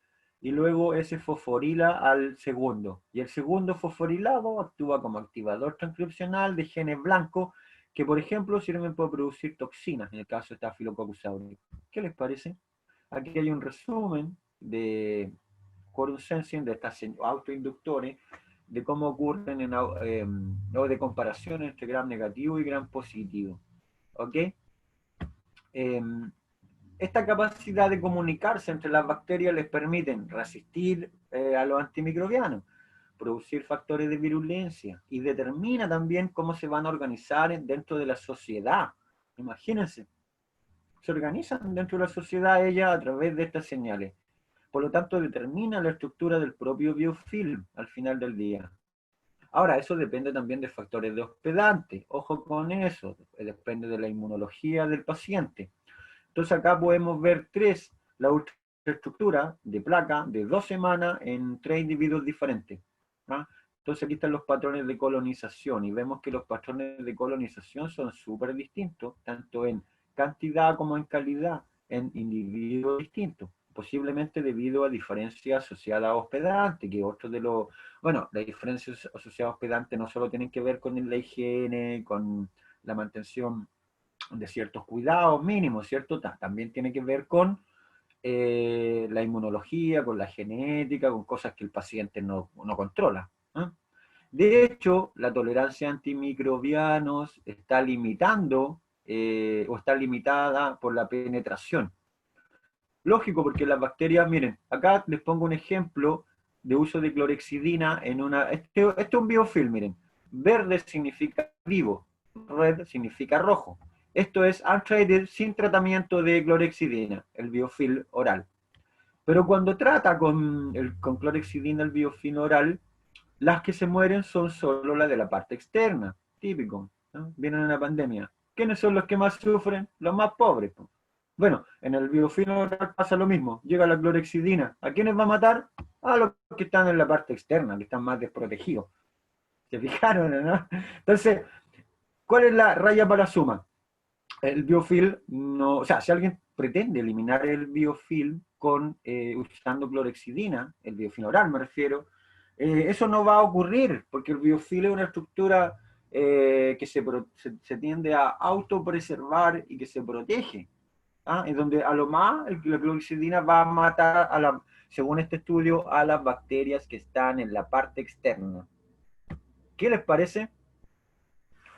y luego ese fosforila al segundo. Y el segundo fosforilado actúa como activador transcripcional de genes blancos que, por ejemplo, sirven para producir toxinas, en el caso de Staphylococcus aureus. ¿Qué les parece? Aquí hay un resumen de quorum sensing, de estas autoinductores, de cómo ocurren o de comparación entre gram negativo y gram positivo. ¿Ok? Esta capacidad de comunicarse entre las bacterias les permite resistir a los antimicrobianos, producir factores de virulencia y determina también cómo se van a organizar dentro de la sociedad. Imagínense, se organizan dentro de la sociedad ellas a través de estas señales. Por lo tanto, determina la estructura del propio biofilm al final del día. Ahora, eso depende también de factores de hospedante. Ojo con eso, depende de la inmunología del paciente. Entonces acá podemos ver la ultraestructura de placa de 2 semanas en 3 individuos diferentes. ¿Ah? Entonces aquí están los patrones de colonización y vemos que los patrones de colonización son súper distintos, tanto en cantidad como en calidad, en individuos distintos, posiblemente debido a diferencias asociadas a hospedante, que otro de los, bueno, las diferencias asociadas a hospedante no solo tienen que ver con la higiene, con la mantención de ciertos cuidados mínimos, ¿cierto? También tiene que ver con la inmunología, con la genética, con cosas que el paciente no controla. ¿Eh? De hecho, la tolerancia a antimicrobianos está limitando o está limitada por la penetración. Lógico, porque las bacterias, miren, acá les pongo un ejemplo de uso de clorexidina en una... Este es un biofilm, miren. Verde significa vivo, red significa rojo. Esto es untreated sin tratamiento de clorexidina, el biofilm oral. Pero cuando trata con clorexidina el biofilm oral, las que se mueren son solo las de la parte externa, típico, ¿no? Vienen en la pandemia. ¿Quiénes son los que más sufren? Los más pobres. Bueno, en el biofilm oral pasa lo mismo. Llega la clorexidina. ¿A quiénes va a matar? A los que están en la parte externa, que están más desprotegidos. ¿Se fijaron, no? Entonces, ¿cuál es la raya para suma? El biofilm no, o sea, si alguien pretende eliminar el biofilm usando clorexidina, el biofilm oral me refiero, eso no va a ocurrir, porque el biofilm es una estructura que se tiende a autopreservar y que se protege. ¿Ah? En donde a lo más la clorexidina va a matar, según este estudio, a las bacterias que están en la parte externa. ¿Qué les parece?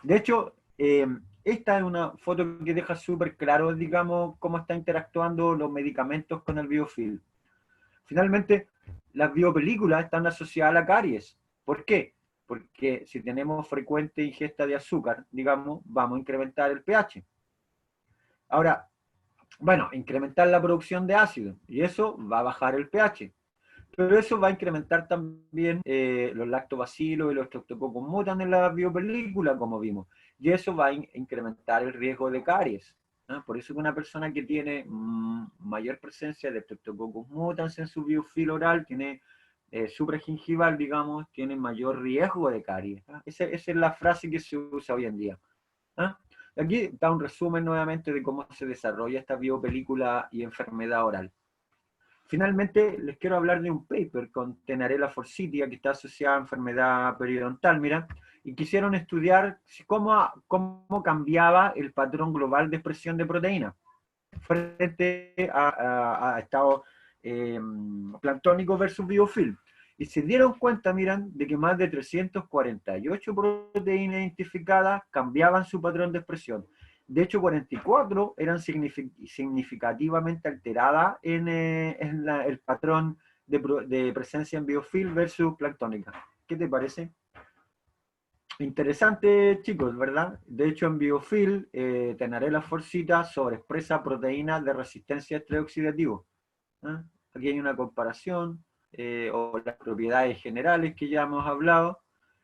De hecho, esta es una foto que deja súper claro, digamos, cómo están interactuando los medicamentos con el biofilm. Finalmente, las biopelículas están asociadas a la caries. ¿Por qué? Porque si tenemos frecuente ingesta de azúcar, digamos, vamos a incrementar el pH. Ahora, bueno, incrementar la producción de ácido, y eso va a bajar el pH. Pero eso va a incrementar también los lactobacilos y los streptococcus mutan en la biopelícula, como vimos. Y eso va a incrementar el riesgo de caries. ¿No? Por eso que una persona que tiene mayor presencia de streptococcus mutans en su biofilm oral, tiene supragingival, digamos, tiene mayor riesgo de caries. Esa es la frase que se usa hoy en día. ¿Ah? Aquí está un resumen nuevamente de cómo se desarrolla esta biopelícula y enfermedad oral. Finalmente, les quiero hablar de un paper con Tenarella forsythia que está asociada a enfermedad periodontal, mira, y quisieron estudiar cómo cambiaba el patrón global de expresión de proteína frente a estado planctónico versus biofilm. Y se dieron cuenta, miran, de que más de 348 proteínas identificadas cambiaban su patrón de expresión. De hecho, 44 eran significativamente alteradas en el patrón de presencia en biofilm versus planctónica. ¿Qué te parece? Interesante, chicos, ¿verdad? De hecho, en biofilm, Tenarella forsythia sobreexpresa proteínas de resistencia a estrés oxidativo. ¿Eh? Aquí hay una comparación, o las propiedades generales que ya hemos hablado.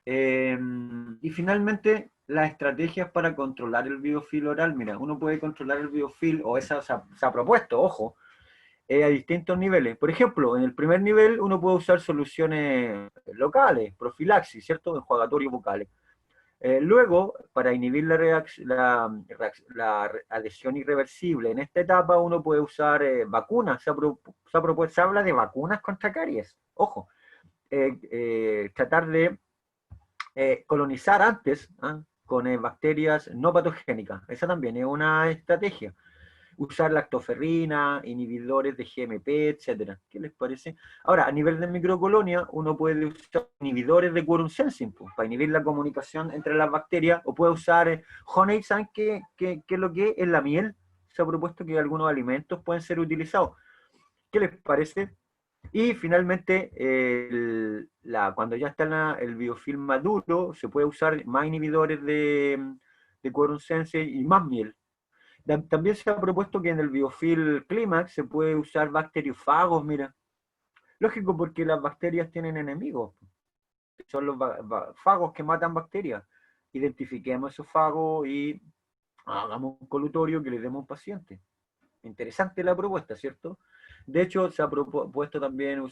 Y finalmente, las estrategias para controlar el biofilm oral. Mira, uno puede controlar el biofilm, o esa se ha propuesto, ojo, a distintos niveles. Por ejemplo, en el primer nivel uno puede usar soluciones locales, profilaxis, ¿cierto? Enjuagatorios bucales. Luego, para inhibir la adhesión irreversible en esta etapa, uno puede usar vacunas. Se habla de vacunas contra caries. Ojo, tratar de colonizar antes con bacterias no patogénicas. Esa también es una estrategia. Usar lactoferrina, inhibidores de GMP, etcétera. ¿Qué les parece? Ahora, a nivel de microcolonia, uno puede usar inhibidores de quorum sensing para inhibir la comunicación entre las bacterias, o puede usar honey. ¿Saben qué es lo que es la miel? Se ha propuesto que algunos alimentos pueden ser utilizados. ¿Qué les parece? Y finalmente, cuando ya está el biofilm maduro, se puede usar más inhibidores de quorum sensing y más miel. También se ha propuesto que en el biofil clímax se puede usar bacteriófagos, mira. Lógico, porque las bacterias tienen enemigos. Son los fagos que matan bacterias. Identifiquemos esos fagos y hagamos un colutorio que le demos a un paciente. Interesante la propuesta, ¿cierto? De hecho, se ha propuesto también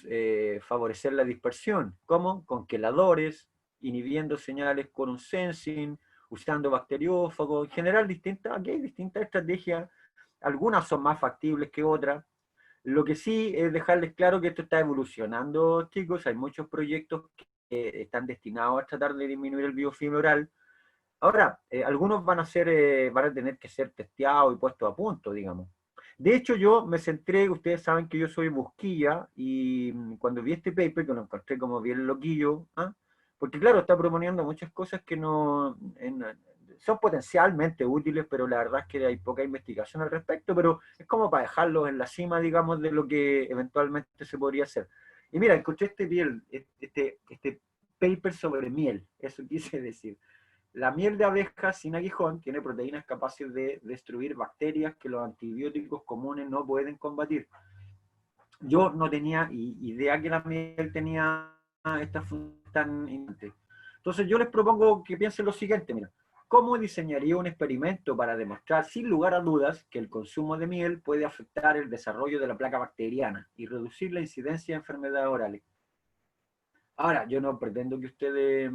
favorecer la dispersión. ¿Cómo? Con queladores, inhibiendo señales con un sensing, usando bacteriófagos. En general, aquí hay distintas estrategias. Algunas son más factibles que otras. Lo que sí es dejarles claro que esto está evolucionando, chicos. Hay muchos proyectos que están destinados a tratar de disminuir el biofilm oral. Ahora, algunos van a tener que ser testeados y puestos a punto, digamos. De hecho, yo me centré, ustedes saben que yo soy busquilla, y cuando vi este paper, que lo encontré como bien loquillo, porque claro, está proponiendo muchas cosas que son potencialmente útiles, pero la verdad es que hay poca investigación al respecto, pero es como para dejarlos en la cima, digamos, de lo que eventualmente se podría hacer. Y mira, encontré este paper sobre miel, eso quise decir. La miel de abeja sin aguijón tiene proteínas capaces de destruir bacterias que los antibióticos comunes no pueden combatir. Yo no tenía idea que la miel tenía esta función tan importante. Entonces yo les propongo que piensen lo siguiente, mira. ¿Cómo diseñaría un experimento para demostrar sin lugar a dudas que el consumo de miel puede afectar el desarrollo de la placa bacteriana y reducir la incidencia de enfermedades orales? Ahora, yo no pretendo que ustedes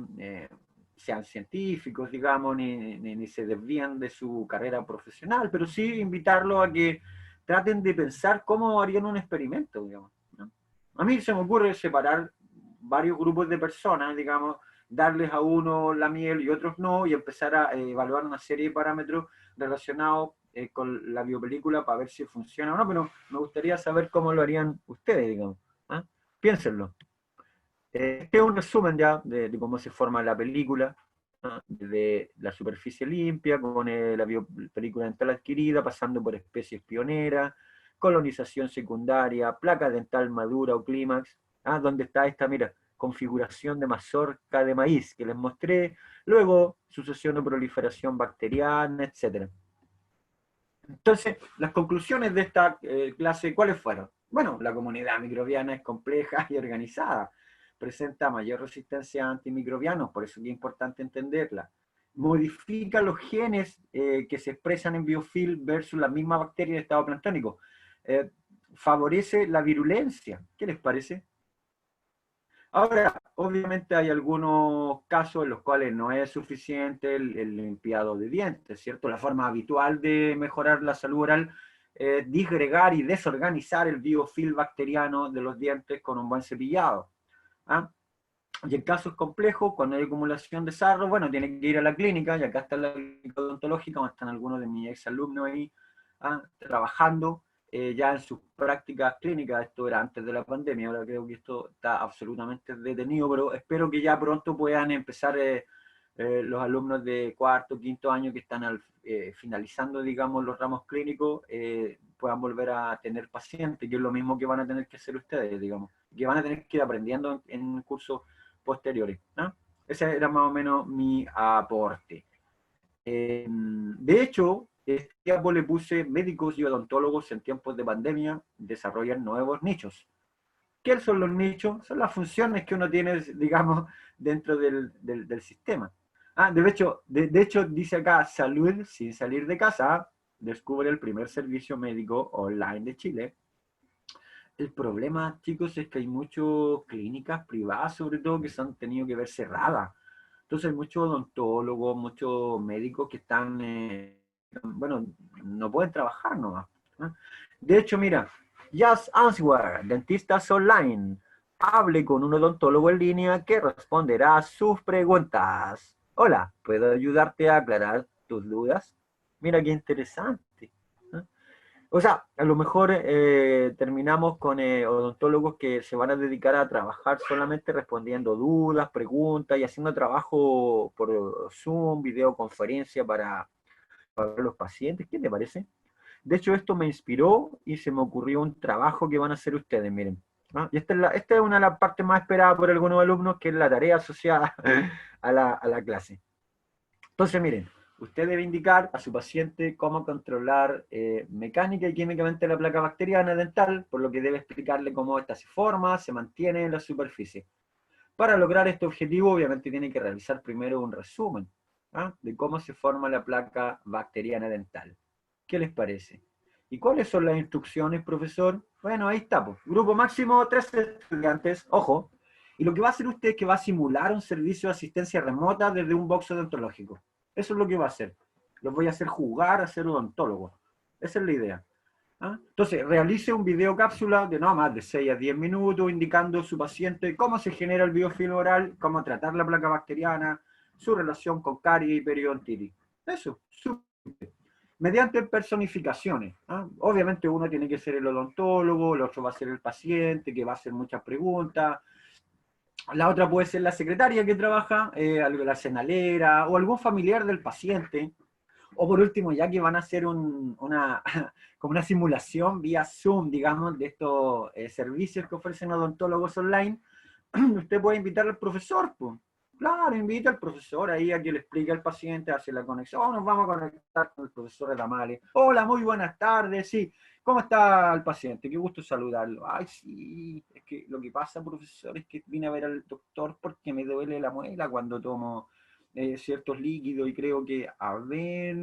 sean científicos, digamos, ni se desvían de su carrera profesional, pero sí invitarlos a que traten de pensar cómo harían un experimento, digamos, ¿no? A mí se me ocurre separar varios grupos de personas, digamos, darles a uno la miel y otros no, y empezar a evaluar una serie de parámetros relacionados con la biopelícula para ver si funciona o no, pero me gustaría saber cómo lo harían ustedes, digamos. Piénsenlo. Este es un resumen ya de cómo se forma la película, ¿no? Desde la superficie limpia, con la película dental adquirida, pasando por especies pioneras, colonización secundaria, placa dental madura o clímax, donde está esta, mira, configuración de mazorca de maíz que les mostré, luego sucesión o proliferación bacteriana, etc. Entonces, las conclusiones de esta clase, ¿cuáles fueron? Bueno, la comunidad microbiana es compleja y organizada, presenta mayor resistencia a antimicrobianos, por eso es importante entenderla. Modifica los genes que se expresan en biofilm versus la misma bacteria de estado planctónico. Favorece la virulencia. ¿Qué les parece? Ahora, obviamente hay algunos casos en los cuales no es suficiente el limpiado de dientes, ¿cierto? La forma habitual de mejorar la salud oral es disgregar y desorganizar el biofilm bacteriano de los dientes con un buen cepillado. Y en casos complejos, cuando hay acumulación de sarro, bueno, tiene que ir a la clínica, y acá está la clínica odontológica, donde están algunos de mis exalumnos ahí trabajando ya en sus prácticas clínicas. Esto era antes de la pandemia, ahora creo que esto está absolutamente detenido, pero espero que ya pronto puedan empezar los alumnos de cuarto, quinto año que están finalizando, digamos, los ramos clínicos, puedan volver a tener pacientes, que es lo mismo que van a tener que hacer ustedes, digamos, que van a tener que ir aprendiendo en cursos posteriores, ¿no? Ese era más o menos mi aporte. De hecho, este tiempo le puse médicos y odontólogos en tiempos de pandemia desarrollan nuevos nichos. ¿Qué son los nichos? Son las funciones que uno tiene, digamos, dentro del sistema. De hecho, dice acá, salud sin salir de casa, descubre el primer servicio médico online de Chile. El problema, chicos, es que hay muchas clínicas privadas, sobre todo, que se han tenido que ver cerradas. Entonces hay muchos odontólogos, muchos médicos que están, bueno, no pueden trabajar nomás, ¿no? De hecho, mira, Just Answer, dentistas online. Hable con un odontólogo en línea que responderá a sus preguntas. Hola, ¿puedo ayudarte a aclarar tus dudas? Mira qué interesante, ¿no? O sea, a lo mejor terminamos con odontólogos que se van a dedicar a trabajar solamente respondiendo dudas, preguntas y haciendo trabajo por Zoom, videoconferencia para los pacientes. ¿Qué te parece? De hecho, esto me inspiró y se me ocurrió un trabajo que van a hacer ustedes, miren, ¿no? Y esta es una de las partes más esperadas por algunos alumnos, que es la tarea asociada a la clase. Entonces, miren, usted debe indicar a su paciente cómo controlar mecánica y químicamente la placa bacteriana dental, por lo que debe explicarle cómo esta se forma, se mantiene en la superficie. Para lograr este objetivo, obviamente tiene que realizar primero un resumen, ¿ah?, de cómo se forma la placa bacteriana dental. ¿Qué les parece? ¿Y cuáles son las instrucciones, profesor? Bueno, ahí está, pues. Grupo máximo, 3 estudiantes, ojo. Y lo que va a hacer usted es que va a simular un servicio de asistencia remota desde un box odontológico. Eso es lo que va a hacer. Los voy a hacer jugar a ser odontólogos. Esa es la idea. ¿Ah? Entonces, realice un video cápsula de no más de 6 a 10 minutos, indicando a su paciente cómo se genera el biofilm oral, cómo tratar la placa bacteriana, su relación con caries y periodontitis. Eso, mediante personificaciones, ¿ah? Obviamente uno tiene que ser el odontólogo, el otro va a ser el paciente, que va a hacer muchas preguntas, la otra puede ser la secretaria que trabaja, la cenalera, o algún familiar del paciente, o por último, ya que van a hacer como una simulación vía Zoom, digamos, de estos servicios que ofrecen odontólogos online, usted puede invitar al profesor, pues. Claro, invita al profesor ahí a que le explique al paciente, hace la conexión. Nos vamos a conectar con el profesor de Tamales. Hola, muy buenas tardes, sí. ¿Cómo está el paciente? Qué gusto saludarlo. Ay, sí, es que lo que pasa, profesor, es que vine a ver al doctor porque me duele la muela cuando tomo ciertos líquidos y creo que, a ver,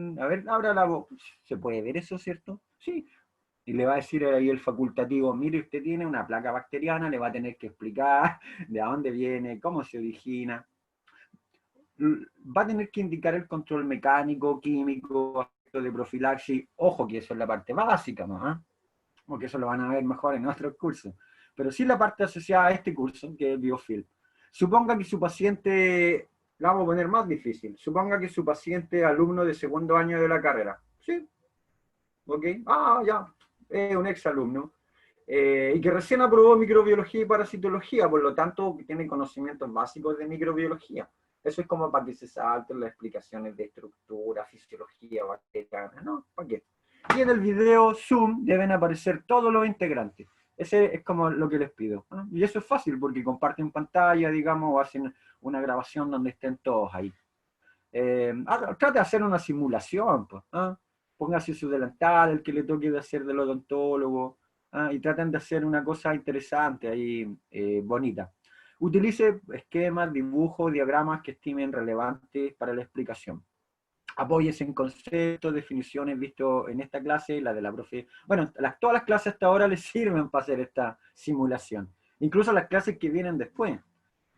abra la boca. ¿Se puede ver eso, cierto? Sí. Y le va a decir ahí el facultativo, mire, usted tiene una placa bacteriana, le va a tener que explicar de dónde viene, cómo se origina. Va a tener que indicar el control mecánico, químico, aspectos de profilaxis. Ojo que eso es la parte básica, ¿no? ¿Ah? Porque eso lo van a ver mejor en nuestros cursos. Pero sí la parte asociada a este curso, que es biofilm. Suponga que su paciente, la vamos a poner más difícil, suponga que su paciente es alumno de segundo año de la carrera. ¿Sí? ¿Ok? Ah, ya, es un ex alumno. Y que recién aprobó microbiología y parasitología, por lo tanto tiene conocimientos básicos de microbiología. Eso es como para que se salten las explicaciones de estructura, fisiología bacteriana, ¿no? ¿Para qué? Y en el video Zoom deben aparecer todos los integrantes. Ese es como lo que les pido, ¿no? Y eso es fácil porque comparten pantalla, digamos, o hacen una grabación donde estén todos ahí. Trate de hacer una simulación, pues, ¿ah? Póngase su delantal, el que le toque de hacer del odontólogo, ¿ah? Y traten de hacer una cosa interesante ahí, bonita. Utilice esquemas, dibujos, diagramas que estimen relevantes para la explicación. Apóyese en conceptos, definiciones vistos en esta clase, la de la profe. Bueno, todas las clases hasta ahora les sirven para hacer esta simulación. Incluso las clases que vienen después.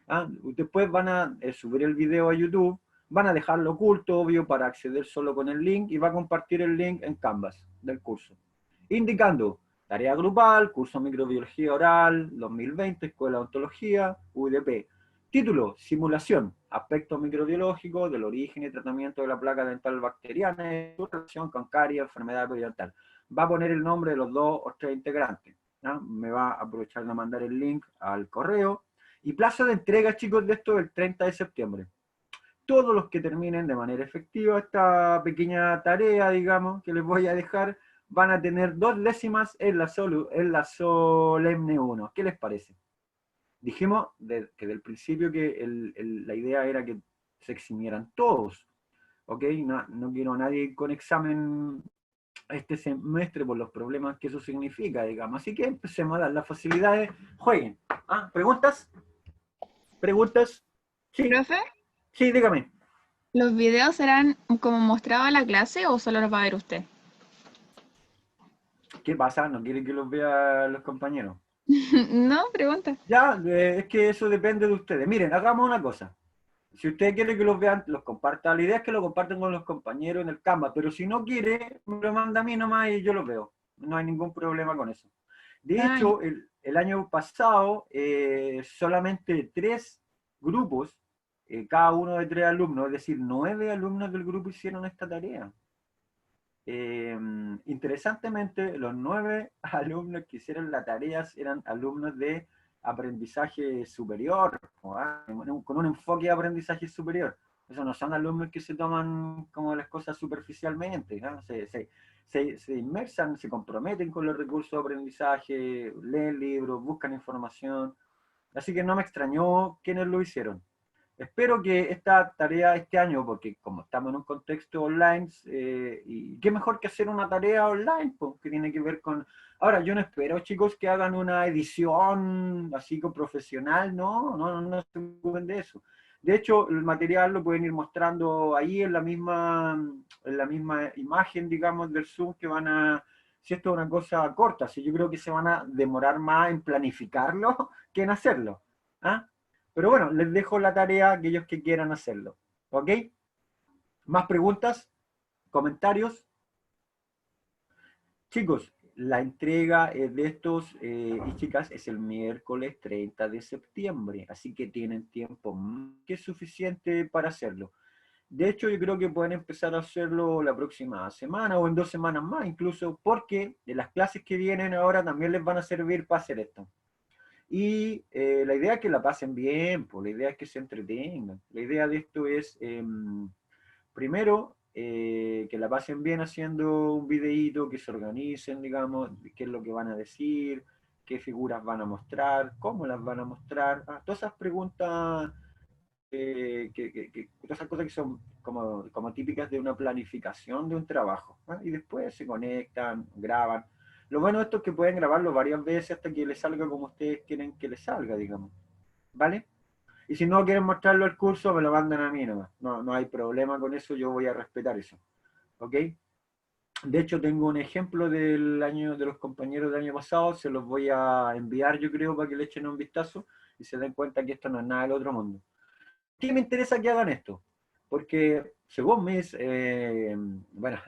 ¿Ah? Después van a subir el video a YouTube, van a dejarlo oculto, obvio, para acceder solo con el link, y va a compartir el link en Canvas del curso, indicando tarea grupal, curso microbiología oral 2020, escuela de odontología, UDP. Título: simulación, aspectos microbiológicos del origen y tratamiento de la placa dental bacteriana y su relación con caries, enfermedad periodontal. Va a poner el nombre de los 2 o 3 integrantes, ¿no? Me va a aprovechar de mandar el link al correo. Y plazo de entrega, chicos, de esto el 30 de septiembre. Todos los que terminen de manera efectiva esta pequeña tarea, digamos, que les voy a dejar, van a tener 2 décimas en la solemne 1. ¿Qué les parece? Dijimos que del principio que la idea era que se eximieran todos, ¿ok? No quiero a nadie con examen este semestre por los problemas que eso significa, digamos. Así que empecemos a dar las facilidades. Jueguen. ¿Ah? ¿Preguntas? ¿Preguntas? Sí, Profe, sí, dígame. ¿los videos serán como mostraba la clase o solo los va a ver usted? ¿Qué pasa? ¿No quieren que los vean los compañeros? No, pregunta. Ya, es que eso depende de ustedes. Miren, hagamos una cosa. Si usted quiere que los vean, los comparta. La idea es que lo compartan con los compañeros en el Canva, pero si no quiere, me lo manda a mí nomás y yo lo veo. No hay ningún problema con eso. De hecho, el año pasado, solamente 3 grupos, cada uno de 3 alumnos, es decir, 9 alumnos del grupo hicieron esta tarea. Interesantemente, los 9 alumnos que hicieron la tarea eran alumnos de aprendizaje superior, con un enfoque de aprendizaje superior. Esos no son alumnos que se toman como las cosas superficialmente, ¿no? Se inmersan, se comprometen con los recursos de aprendizaje, leen libros, buscan información. Así que no me extrañó quienes lo hicieron. Espero que esta tarea este año, porque como estamos en un contexto online, y qué mejor que hacer una tarea online, pues, que tiene que ver con... Ahora, yo no espero, chicos, que hagan una edición así como profesional, no se preocupen de eso. De hecho, el material lo pueden ir mostrando ahí en la misma imagen, digamos, del Zoom, que van a... Si esto es una cosa corta, si yo creo que se van a demorar más en planificarlo que en hacerlo. ¿Ah? Pero bueno, les dejo la tarea a aquellos que quieran hacerlo. ¿Ok? ¿Más preguntas? ¿Comentarios? Chicos, la entrega de estos, y chicas, es el miércoles 30 de septiembre. Así que tienen tiempo más que suficiente para hacerlo. De hecho, yo creo que pueden empezar a hacerlo la próxima semana o en 2 semanas más, incluso porque de las clases que vienen ahora también les van a servir para hacer esto. Y la idea es que la pasen bien, pues, la idea es que se entretengan. La idea de esto es, primero, que la pasen bien haciendo un videíto, que se organicen, digamos, qué es lo que van a decir, qué figuras van a mostrar, cómo las van a mostrar. Todas esas preguntas, todas esas cosas que son como típicas de una planificación de un trabajo. Y después se conectan, graban. Lo bueno de esto es que pueden grabarlo varias veces hasta que les salga como ustedes quieren que les salga, digamos. ¿Vale? Y si no quieren mostrarlo al curso, me lo mandan a mí nomás. No hay problema con eso, yo voy a respetar eso. ¿Ok? De hecho, tengo un ejemplo de los compañeros del año pasado, se los voy a enviar, yo creo, para que le echen un vistazo y se den cuenta que esto no es nada del otro mundo. ¿Qué me interesa que hagan esto? Porque, según bueno,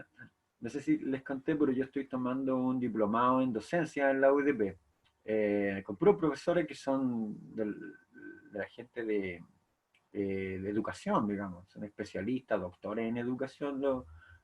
no sé si les conté, pero yo estoy tomando un diplomado en docencia en la UDP, con puros profesores que son de la gente de educación, digamos, son especialistas, doctores en educación,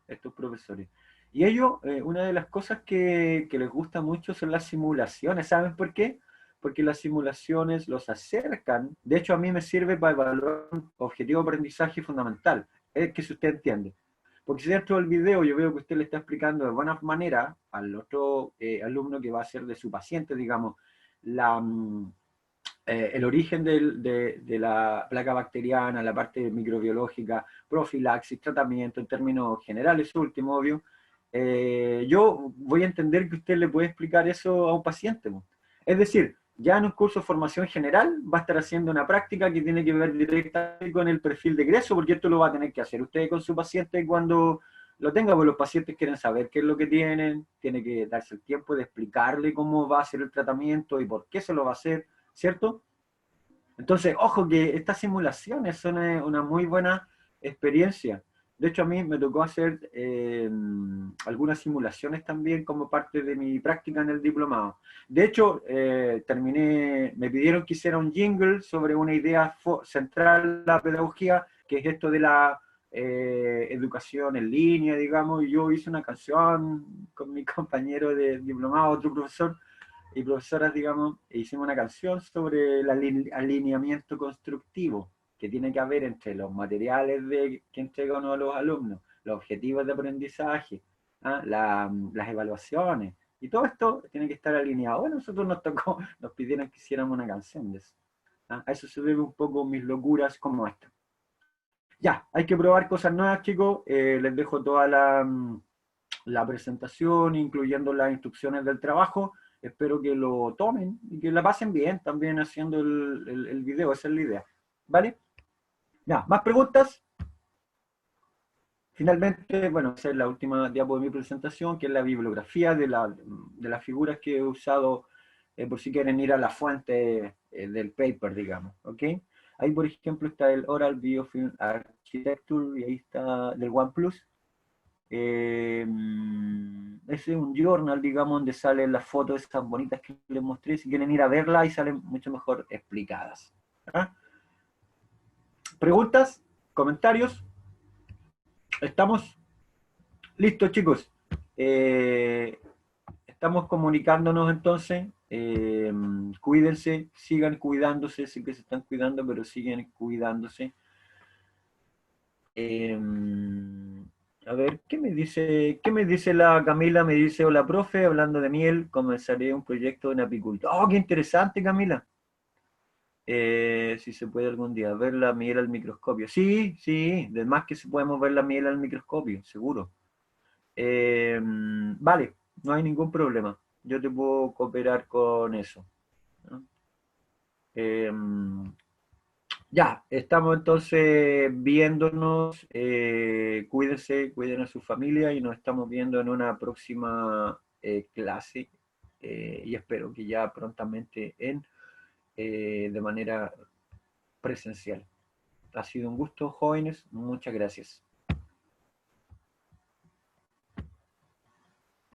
estos profesores. Y ellos, una de las cosas que les gusta mucho son las simulaciones. ¿Saben por qué? Porque las simulaciones los acercan. De hecho, a mí me sirve para evaluar un objetivo de aprendizaje fundamental. Es que si usted entiende. Porque si dentro del video yo veo que usted le está explicando de buena manera al otro alumno que va a ser de su paciente, digamos, el origen de la placa bacteriana, la parte microbiológica, profilaxis, tratamiento, en términos generales, último, obvio, yo voy a entender que usted le puede explicar eso a un paciente. Es decir, ya en un curso de formación general va a estar haciendo una práctica que tiene que ver directamente con el perfil de egreso, porque esto lo va a tener que hacer usted con su paciente cuando lo tenga, porque los pacientes quieren saber qué es lo que tienen, tiene que darse el tiempo de explicarle cómo va a ser el tratamiento y por qué se lo va a hacer, ¿cierto? Entonces, ojo que estas simulaciones son una muy buena experiencia. De hecho, a mí me tocó hacer algunas simulaciones también como parte de mi práctica en el diplomado. De hecho, me pidieron que hiciera un jingle sobre una idea central de la pedagogía, que es esto de la educación en línea, digamos, y yo hice una canción con mi compañero de diplomado, otro profesor, y profesoras, digamos, hicimos una canción sobre el alineamiento constructivo que tiene que haber entre los materiales que entrega uno a los alumnos, los objetivos de aprendizaje, las evaluaciones, y todo esto tiene que estar alineado. Bueno, nosotros nos pidieron que hiciéramos una canción de eso. A eso se debe un poco mis locuras como esta. Ya, hay que probar cosas nuevas, chicos. Les dejo toda la presentación, incluyendo las instrucciones del trabajo. Espero que lo tomen y que la pasen bien también haciendo el video, esa es la idea. ¿Vale? Ya, ¿más preguntas? Finalmente, bueno, esa es la última diapo de mi presentación, que es la bibliografía de las figuras que he usado, por si quieren ir a la fuente del paper, digamos, ¿ok? Ahí, por ejemplo, está el Oral Biofilm Architecture, y ahí está del OnePlus. Ese es un journal, digamos, donde salen las fotos esas bonitas que les mostré. Si quieren ir a verla, y salen mucho mejor explicadas. ¿Ah? ¿Preguntas? ¿Comentarios? ¿Estamos listos, chicos? Estamos comunicándonos entonces. Cuídense, sigan cuidándose. Sé que se están cuidando, pero siguen cuidándose. A ver, ¿qué me dice la Camila? Me dice: hola, profe, hablando de miel, comenzaré un proyecto en apicultura. ¡Oh, qué interesante, Camila! Si se puede algún día ver la miel al microscopio. Sí, sí, de más que si podemos ver la miel al microscopio, seguro. Vale, no hay ningún problema. Yo te puedo cooperar con eso, ¿no? Ya, estamos entonces viéndonos. Cuídense, cuiden a su familia, y nos estamos viendo en una próxima clase, y espero que ya prontamente de manera presencial. Ha sido un gusto, jóvenes. Muchas gracias.